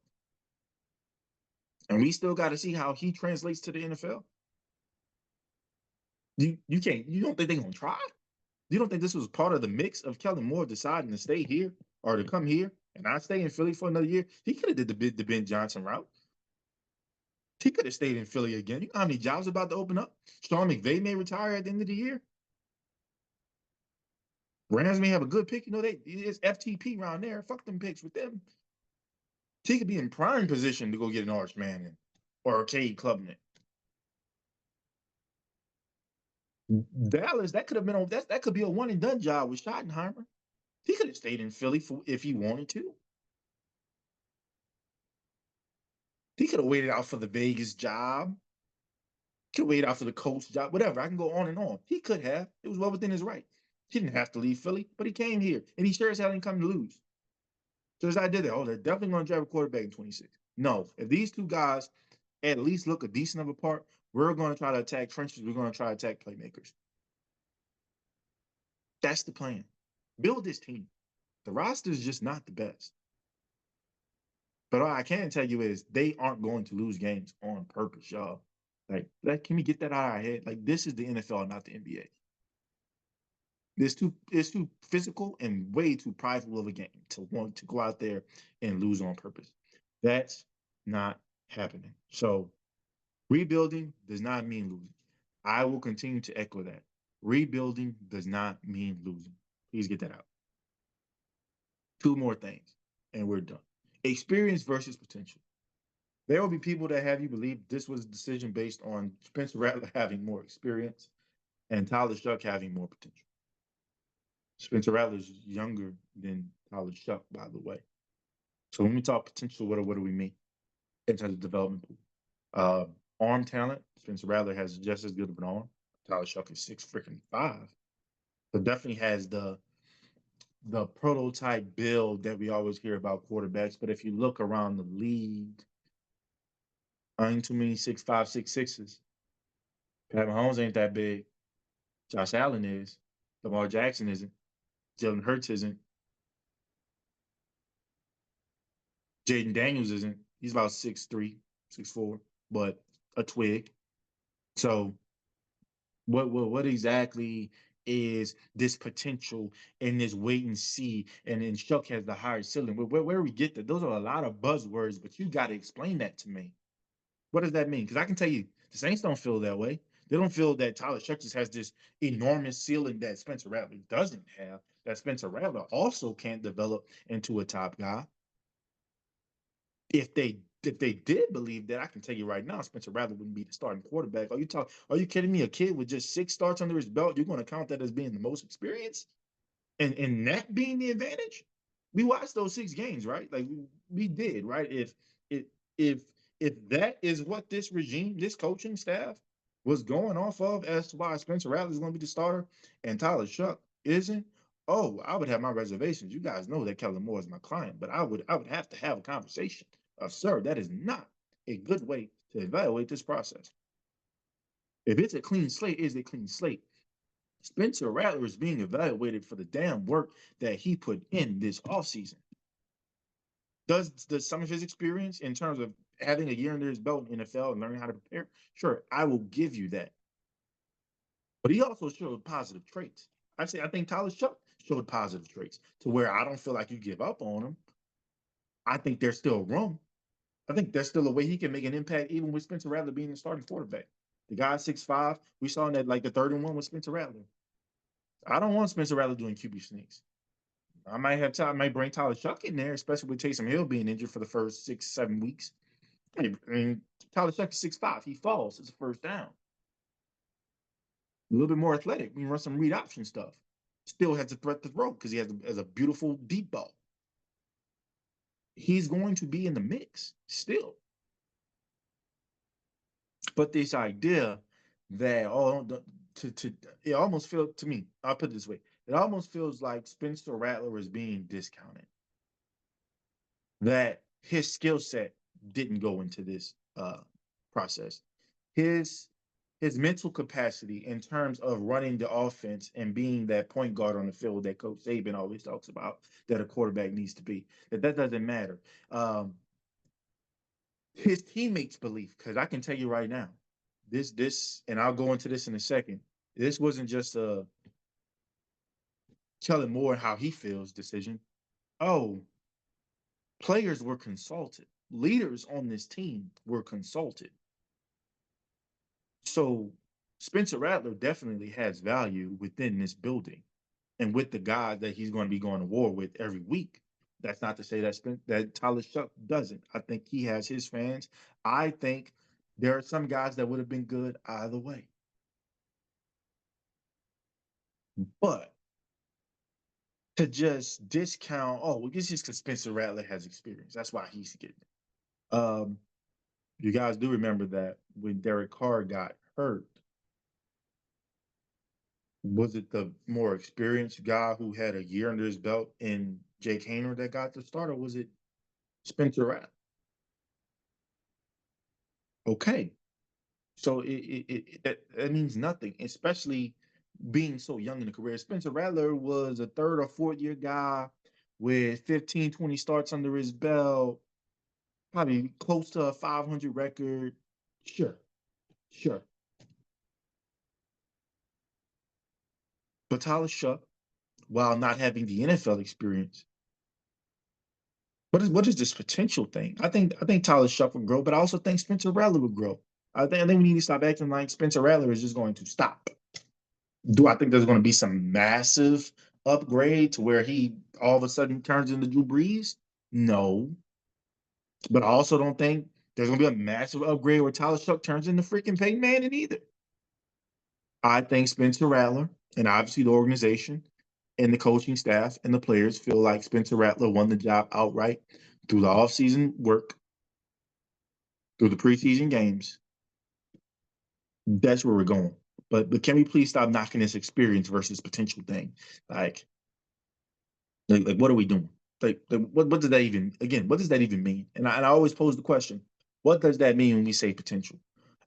And we still got to see how he translates to the NFL. You don't think they're gonna try? You don't think this was part of the mix of Kellen Moore deciding to stay here or to come here and not stay in Philly for another year? He could have did the Ben Johnson route. He could have stayed in Philly again. You know how many jobs are about to open up? Sean McVay may retire at the end of the year. Rams may have a good pick. You know, it's FTP around there. Fuck them picks with them. He could be in prime position to go get an Arch Manning or a Cade Klubnik. Dallas, that could have been that could be a one and done job with Schottenheimer. He could have stayed in Philly if he wanted to. He could have waited out for the Vegas job. Could have waited out for the Colts job. Whatever. I can go on and on. He could have. It was well within his right. He didn't have to leave Philly, but he came here, and he sure as hell didn't come to lose. So as I did that, oh, they're definitely going to draft a quarterback in 26. No, if these two guys at least look a decent of a part, we're going to try to attack trenches. We're going to try to attack playmakers. That's the plan. Build this team. The roster is just not the best. But all I can tell you is they aren't going to lose games on purpose, y'all. Like, can we get that out of our head? Like, this is the NFL, not the NBA. It's too physical and way too prideful of a game to want to go out there and lose on purpose. That's not happening. So rebuilding does not mean losing. I will continue to echo that. Rebuilding does not mean losing. Please get that out. Two more things, and we're done. Experience versus potential. There will be people that have you believe this was a decision based on Spencer Rattler having more experience and Tyler Shuck having more potential. Spencer Rattler's younger than Tyler Shuck, by the way. So when we talk potential, what do we mean in terms of development pool? Arm talent, Spencer Rattler has just as good of an arm. Tyler Shuck is 6'5". So definitely has the prototype build that we always hear about quarterbacks. But if you look around the league, ain't too many 6'5", 6'6". Pat Mahomes ain't that big. Josh Allen is. Lamar Jackson isn't. Jalen Hurts isn't. Jaden Daniels isn't. He's about 6'3", 6'4", but a twig. So what exactly is this potential and this wait and see? And then Shuck has the higher ceiling. Where do we get that? Those are a lot of buzzwords, but you got to explain that to me. What does that mean? Because I can tell you, the Saints don't feel that way. They don't feel that Tyler Shuck just has this enormous ceiling that Spencer Rattler doesn't have, that Spencer Rattler also can't develop into a top guy. If they did believe that, I can tell you right now, Spencer Rattler wouldn't be the starting quarterback. Are you kidding me? A kid with just 6 starts under his belt, you're going to count that as being the most experience? And that being the advantage? We watched those 6 games, right? Like we did, right? If if if that is what this regime, this coaching staff was going off of as to why Spencer Rattler is going to be the starter and Tyler Shuck isn't, oh, I would have my reservations. You guys know that Kellen Moore is my client, but I would have to have a conversation of, sir, that is not a good way to evaluate this process. If it's a clean slate, it's a clean slate. Spencer Rattler is being evaluated for the damn work that he put in this offseason. Does some of his experience in terms of having a year under his belt in NFL and learning how to prepare? Sure, I will give you that. But he also showed positive traits. I think Tyler Shuck showed positive traits to where I don't feel like you give up on him. I think there's still room. I think there's still a way he can make an impact even with Spencer Rattler being the starting quarterback. The guy's 6'5". We saw that like the 3rd and 1 with Spencer Rattler. I don't want Spencer Rattler doing QB sneaks. I might bring Tyler Shuck in there, especially with Taysom Hill being injured for the first 6-7 weeks. I mean, Tyler Shuck is 6'5". He falls. It's a first down. A little bit more athletic. We run some read option stuff. Still has a threat to throw because he has a beautiful deep ball. He's going to be in the mix still. But this idea that it almost feels to me, I'll put it this way, it almost feels like Spencer Rattler is being discounted. that his skill set didn't go into this process. His his mental capacity in terms of running the offense and being that point guard on the field that Coach Saban always talks about that a quarterback needs to be. That doesn't matter. Um, his teammates believe, because I can tell you right now, and I'll go into this in a second. This wasn't just a Kellen Moore and how he feels decision. Oh, players were consulted. Leaders on this team were consulted. So Spencer Rattler definitely has value within this building and with the guys that he's going to be going to war with every week. That's not to say that Tyler Shuck doesn't. I think he has his fans. I think there are some guys that would have been good either way. But to just discount, oh, well, it's just because Spencer Rattler has experience. That's why he's getting it. You guys do remember that when Derek Carr got hurt, was it the more experienced guy who had a year under his belt in Jake Hayner that got the start, or was it Spencer Rattler? Okay, so that means nothing, especially being so young in the career. Spencer Rattler was a third or fourth year guy with 15, 20 starts under his belt, probably close to a 500 record. Sure, sure. But Tyler Shuck, while not having the NFL experience, what is this potential thing? I think Tyler Shuck would grow, but I also think Spencer Rattler would grow. I think we need to stop acting like Spencer Rattler is just going to stop. Do I think there's going to be some massive upgrade to where he all of a sudden turns into Drew Brees? No, but I also don't think there's going to be a massive upgrade where Tyler Shuck turns into freaking Peyton Manning either. I think Spencer Rattler and obviously the organization and the coaching staff and the players feel like Spencer Rattler won the job outright through the offseason work, through the preseason games. That's where we're going. But can we please stop knocking this experience versus potential thing? Like, like what are we doing? Like what does that even what does that even mean? And I always pose the question, what does that mean when we say potential?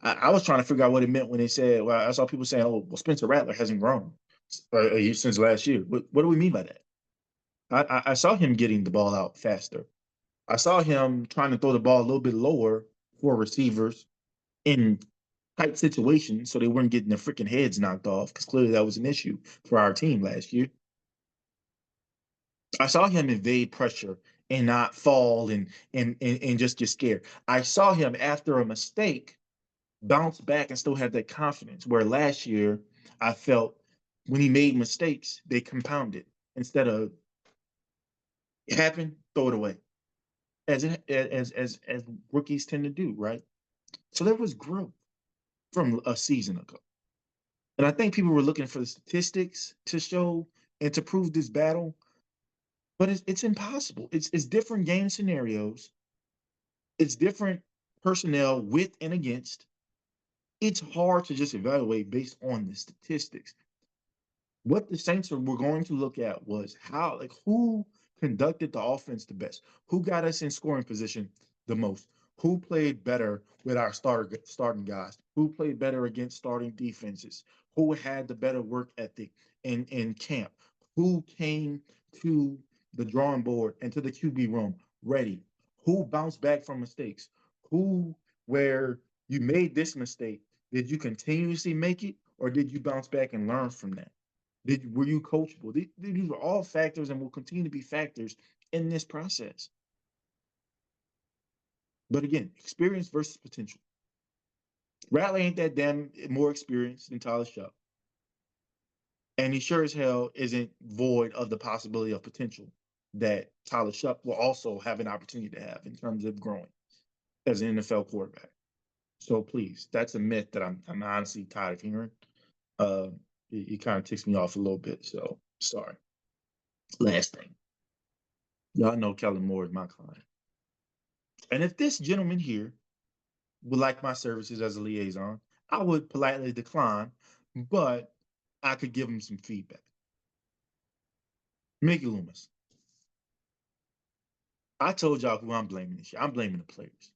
I was trying to figure out what it meant when they said, well, I saw people saying, oh, well, Spencer Rattler hasn't grown since last year. What do we mean by that? I saw him getting the ball out faster. I saw him trying to throw the ball a little bit lower for receivers in tight situations so they weren't getting their freaking heads knocked off because clearly that was an issue for our team last year. I saw him evade pressure and not fall and just get scared. I saw him after a mistake bounce back and still have that confidence. Where last year I felt when he made mistakes, they compounded instead of it happened, throw it away. As rookies tend to do, right? So there was growth from a season ago. And I think people were looking for the statistics to show and to prove this battle, but it's impossible. It's different game scenarios. It's different personnel with and against. It's hard to just evaluate based on the statistics. What the Saints were going to look at was how, like, who conducted the offense the best, who got us in scoring position the most, who played better with our starting guys, who played better against starting defenses, who had the better work ethic in camp, who came to the drawing board and to the QB room ready, who bounced back from mistakes, who where you made this mistake, did you continuously make it or did you bounce back and learn from that? Were you coachable? These were all factors and will continue to be factors in this process. But again, experience versus potential. Rattler ain't that damn more experienced than Tyler Shuck. And he sure as hell isn't void of the possibility of potential that Tyler Shuck will also have an opportunity to have in terms of growing as an NFL quarterback. So please, that's a myth that I'm honestly tired of hearing. Uh, it kind of ticks me off a little bit. So sorry. Last thing. Y'all know Kellen Moore is my client. And if this gentleman here would like my services as a liaison, I would politely decline, but I could give him some feedback. Mickey Loomis, I told y'all who I'm blaming this year. I'm blaming the players.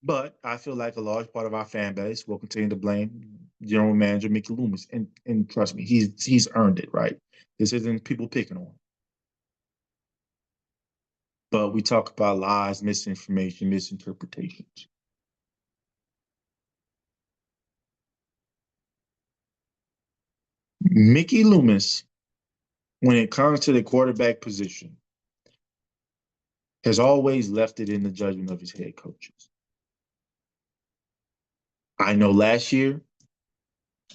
But I feel like a large part of our fan base will continue to blame General Manager Mickey Loomis. And trust me, he's earned it, right? This isn't people picking on him. But we talk about lies, misinformation, misinterpretations. Mickey Loomis, when it comes to the quarterback position, has always left it in the judgment of his head coaches. I know last year,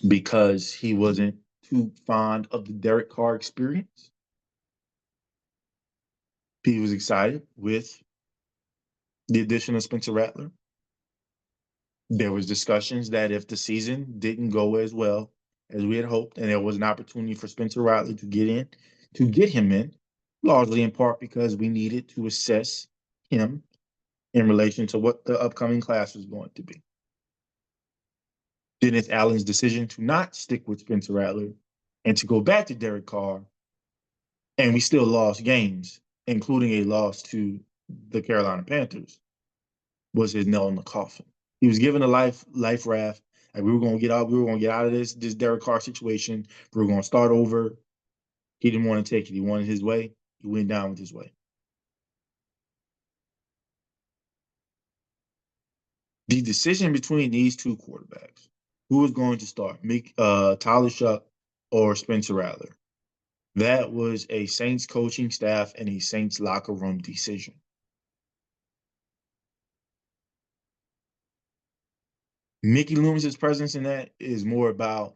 because he wasn't too fond of the Derek Carr experience, he was excited with the addition of Spencer Rattler. There was discussions that if the season didn't go as well as we had hoped, and there was an opportunity for Spencer Rattler to get him in, largely in part because we needed to assess him in relation to what the upcoming class was going to be. Dennis Allen's decision to not stick with Spencer Rattler and to go back to Derek Carr, and we still lost games, including a loss to the Carolina Panthers, was his nail in the coffin. He was given a life raft. Like we were gonna get out, of this Derek Carr situation. We were gonna start over. He didn't want to take it. He wanted his way. He went down with his way. The decision between these two quarterbacks, who was going to start, Tyler Shuck or Spencer Rattler, that was a Saints coaching staff and a Saints locker room decision. Mickey Loomis's presence in that is more about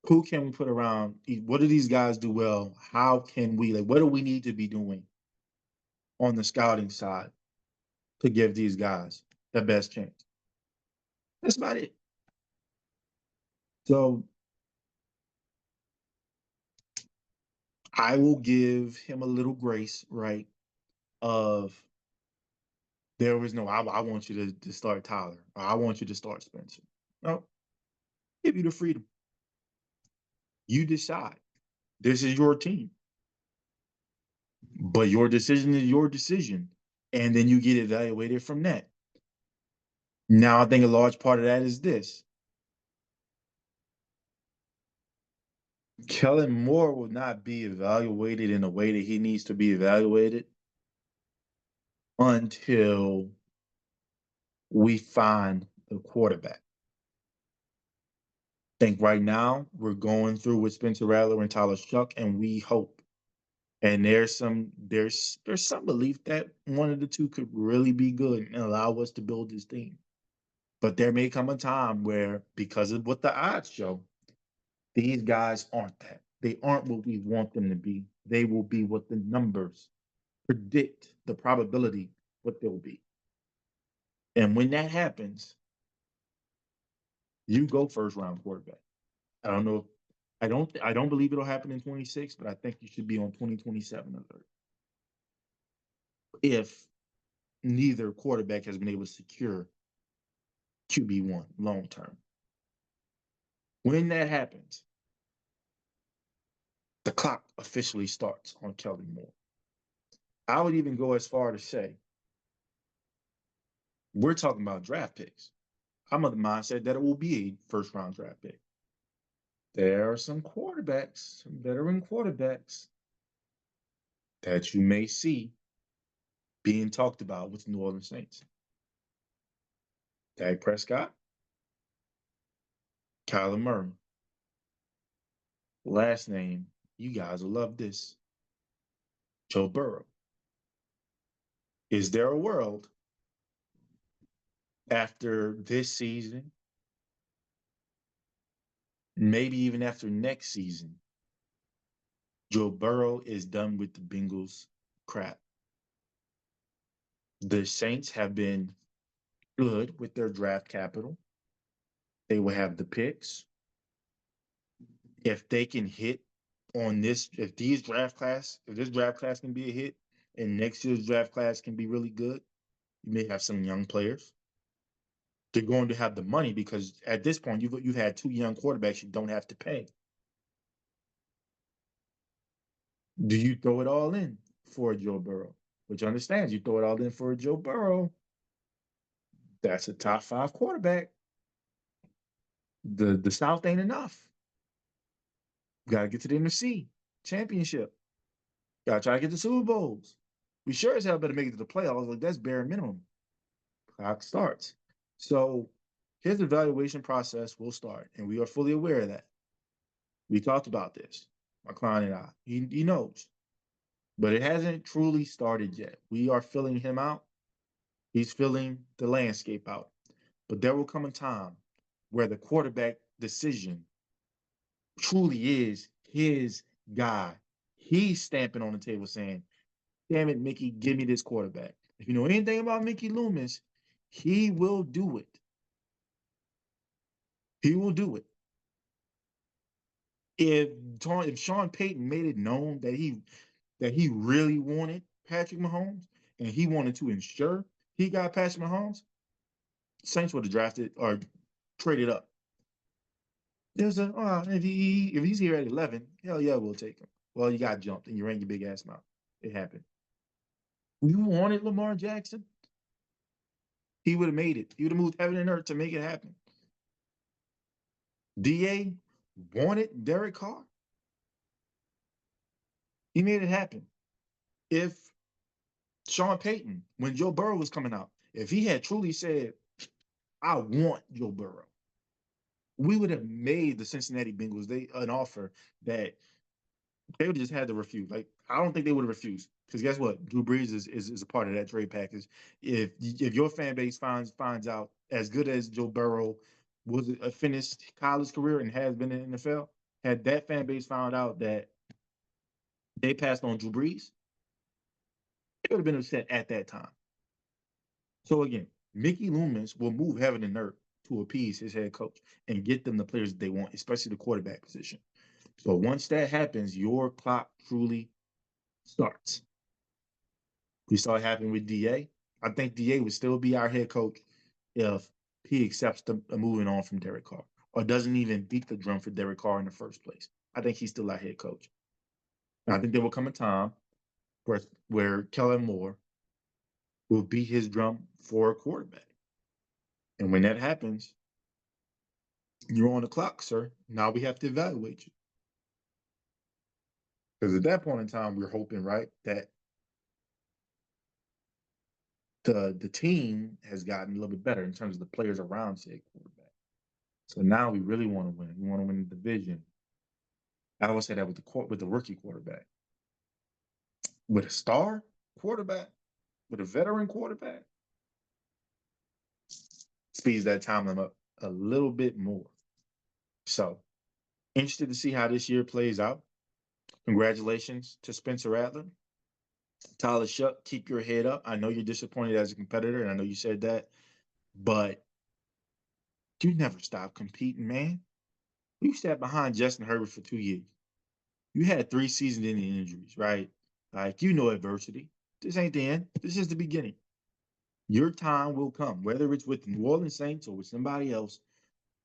who can we put around? What do these guys do well? How can we, like, what do we need to be doing on the scouting side to give these guys the best chance? That's about it. So I will give him a little grace, right? Of there was no, I want you to start Tyler, or I want you to start Spencer. No, give you the freedom. You decide. This is your team, but your decision is your decision. And then you get evaluated from that. Now, I think a large part of that is this. Kellen Moore will not be evaluated in the way that he needs to be evaluated until we find the quarterback. I think right now we're going through with Spencer Rattler and Tyler Shuck, and we hope. And there's some belief that one of the two could really be good and allow us to build this team. But there may come a time where, because of what the odds show, these guys aren't that. They aren't what we want them to be. They will be what the numbers predict, the probability what they'll be. And when that happens, you go first round quarterback. I don't know. I don't believe it'll happen in 26, but I think you should be on 2027 alert. If neither quarterback has been able to secure QB1 long term. When that happens, the clock officially starts on Kellen Moore. I would even go as far to say we're talking about draft picks. I'm of the mindset that it will be a first round draft pick. There are some quarterbacks, some veteran quarterbacks that you may see being talked about with the New Orleans Saints. Dak Prescott, Kyler Murray. Last name, you guys will love this. Joe Burrow. Is there a world after this season, maybe even after next season, Joe Burrow is done with the Bengals crap? The Saints have been good with their draft capital. They will have the picks. If they can hit on this, if this draft class can be a hit, and next year's draft class can be really good, you may have some young players. They're going to have the money because at this point you've had two young quarterbacks you don't have to pay. Do you throw it all in? for a Joe Burrow, which understands you throw it all in for a Joe Burrow. That's a top 5 quarterback. The South ain't enough. Got to get to the NFC championship. Got to try to get the Super Bowls. We sure as hell better make it to the playoffs. Like that's bare minimum. Clock starts. So his evaluation process will start, and we are fully aware of that. We talked about this, my client and I. He knows, but it hasn't truly started yet. We are filling him out. He's filling the landscape out. But there will come a time where the quarterback decision truly is his guy. He's stamping on the table saying, damn it, Mickey, give me this quarterback. If you know anything about Mickey Loomis, he will do it. He will do it. If Sean Payton made it known that he really wanted Patrick Mahomes and he wanted to ensure he got Patrick Mahomes, Saints would have drafted or traded up. There's if he's here at 11, hell yeah, we'll take him. Well, you got jumped and you ran your big ass mouth. It happened. You wanted Lamar Jackson, he would have made it. He would have moved heaven and earth to make it happen. DA wanted Derek Carr. He made it happen. If Sean Payton, when Joe Burrow was coming out, if he had truly said, I want Joe Burrow, we would have made the Cincinnati Bengals an offer that they would have just had to refuse. Like, I don't think they would have refused. Because guess what? Drew Brees is a part of that trade package. If your fan base finds out as good as Joe Burrow was a finished college career and has been in the NFL, had that fan base found out that they passed on Drew Brees, it would have been upset at that time. So again, Mickey Loomis will move heaven and earth to appease his head coach and get them the players that they want, especially the quarterback position. So once that happens, your clock truly starts. We saw it happen with DA. I think DA would still be our head coach if he accepts the moving on from Derek Carr or doesn't even beat the drum for Derek Carr in the first place. I think he's still our head coach. And I think there will come a time where Kellen Moore will beat his drum for a quarterback. And when that happens, you're on the clock, sir. Now we have to evaluate you. Because at that point in time, we're hoping, right, that the team has gotten a little bit better in terms of the players around said quarterback. So now we really want to win. We want to win the division. I always say that with the rookie quarterback. With a star quarterback, with a veteran quarterback, speeds that timeline up a little bit more. So interested to see how this year plays out. Congratulations to Spencer Rattler. Tyler Shuck, keep your head up. I know you're disappointed as a competitor, and I know you said that, but you never stop competing, man. You sat behind Justin Herbert for 2 years. You had 3 season-ending injuries, right? Like, you know adversity. This ain't the end. This is the beginning. Your time will come, whether it's with the New Orleans Saints or with somebody else,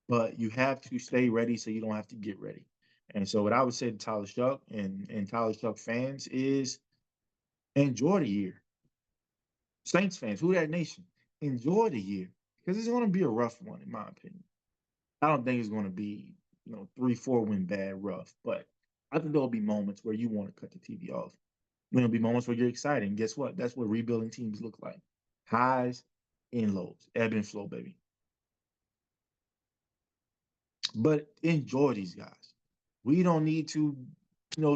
but you have to stay ready so you don't have to get ready. And so what I would say to Tyler Shuck and Tyler Shuck fans is enjoy the year. Saints fans, who that nation, enjoy the year because it's going to be a rough one, in my opinion. I don't think it's going to be, 3-4 win bad rough, but I think there'll be moments where you want to cut the TV off. There'll be moments where you're excited. And guess what? That's what rebuilding teams look like. Highs and lows, ebb and flow, baby. But enjoy these guys. We don't need to,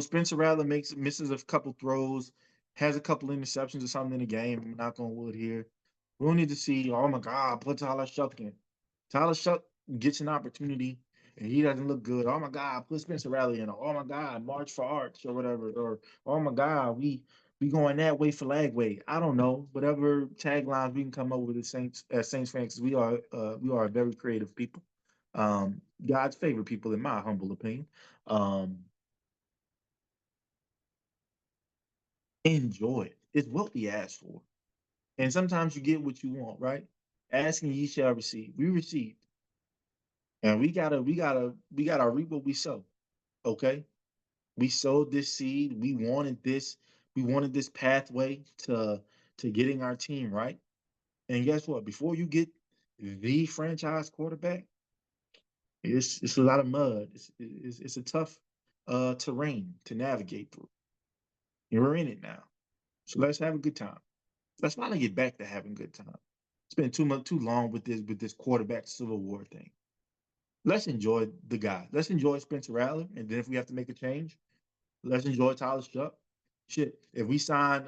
Spencer Rattler misses a couple throws, has a couple interceptions or something in the game. Knock on wood here. We don't need to see, oh my God, put Tyler Shuck in. Tyler Shuck gets an opportunity and he doesn't look good. Oh my God, put Spencer Rattler in. Oh my God, March for Arch or whatever. Or oh my God, we going that way for lag way. I don't know. Whatever taglines we can come up with as Saints fans, because we are very creative people. God's favorite people, in my humble opinion. Enjoy it. It's what we ask for. And sometimes you get what you want, right? Asking ye shall receive. We received. And we gotta reap what we sow. Okay? We sowed this seed. We wanted this We wanted this pathway to getting our team right. And guess what? Before you get the franchise quarterback, it's a lot of mud. It's a tough terrain to navigate through. And we're in it now. So let's have a good time. Let's finally get back to having a good time. It's been too long with this quarterback civil war thing. Let's enjoy the guy. Let's enjoy Spencer Rattler, and then if we have to make a change, let's enjoy Tyler Shuck. Shit, if we sign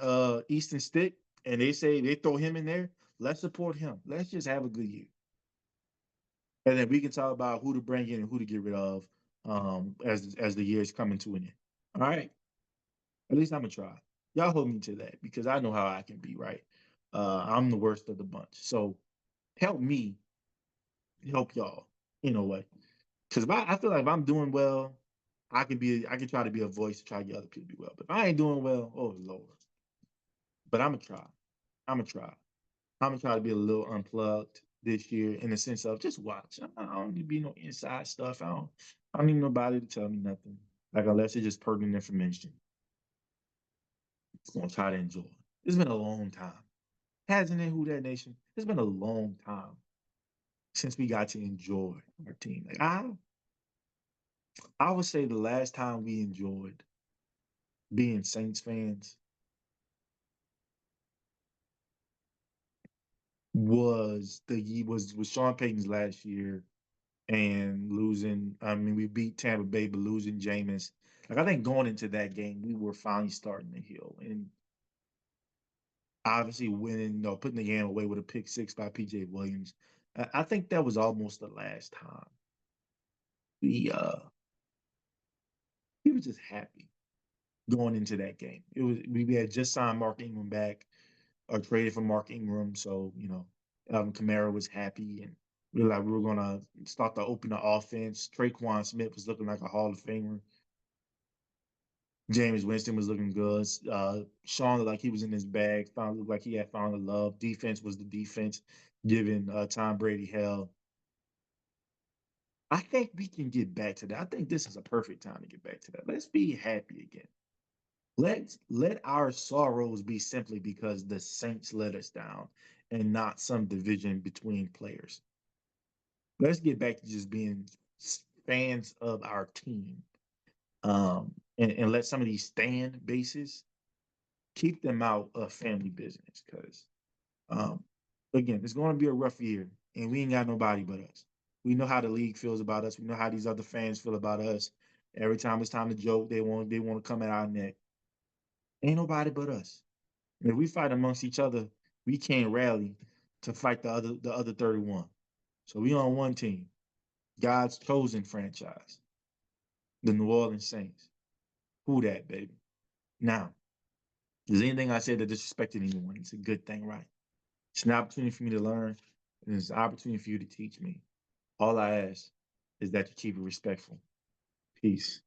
Easton Stick and they say they throw him in there, let's support him. Let's just have a good year, and then we can talk about who to bring in and who to get rid of as the year is coming to an end. All right, at least I'm gonna try. Y'all hold me to that because I know how I can be. Right, I'm the worst of the bunch. So help me help y'all in a way. Because I feel like if I'm doing well, I can try to be a voice to try to get other people to do well. But if I ain't doing well, oh Lord. But I'm gonna try. I'm gonna try. I'm gonna try to be a little unplugged this year in the sense of just watch. I don't need to be no inside stuff. I don't need nobody to tell me nothing. Like unless it's just pertinent information. It's gonna try to enjoy. It's been a long time. Hasn't it, Who That Nation? It's been a long time since we got to enjoy our team. Like I would say the last time we enjoyed being Saints fans was Sean Payton's last year and losing. I mean, we beat Tampa Bay, but losing Jameis. Like I think going into that game, we were finally starting to heal, and obviously winning, putting the game away with a pick six by PJ Williams. I think that was almost the last time we we were just happy going into that game. It was we had just signed Mark Ingram back or traded for Mark Ingram, so Alvin Kamara was happy, and we were gonna start to open the offense. TreJuan Smith was looking like a Hall of Famer. James Winston was looking good. Sean looked like he was in his bag. Looked like he had found the love. Defense was the defense, giving Tom Brady hell. I think we can get back to that. I think this is a perfect time to get back to that. Let's be happy again. Let our sorrows be simply because the Saints let us down and not some division between players. Let's get back to just being fans of our team. And let some of these stand bases keep them out of family business because again, it's going to be a rough year and we ain't got nobody but us. We know how the league feels about us. We know how these other fans feel about us. Every time it's time to joke, they want to come at our neck. Ain't nobody but us. If we fight amongst each other, we can't rally to fight the other 31. So we on one team, God's chosen franchise, the New Orleans Saints. Who that, baby? Now, is anything I said that disrespected anyone? It's a good thing, right? It's an opportunity for me to learn, and it's an opportunity for you to teach me. All I ask is that you keep it respectful. Peace.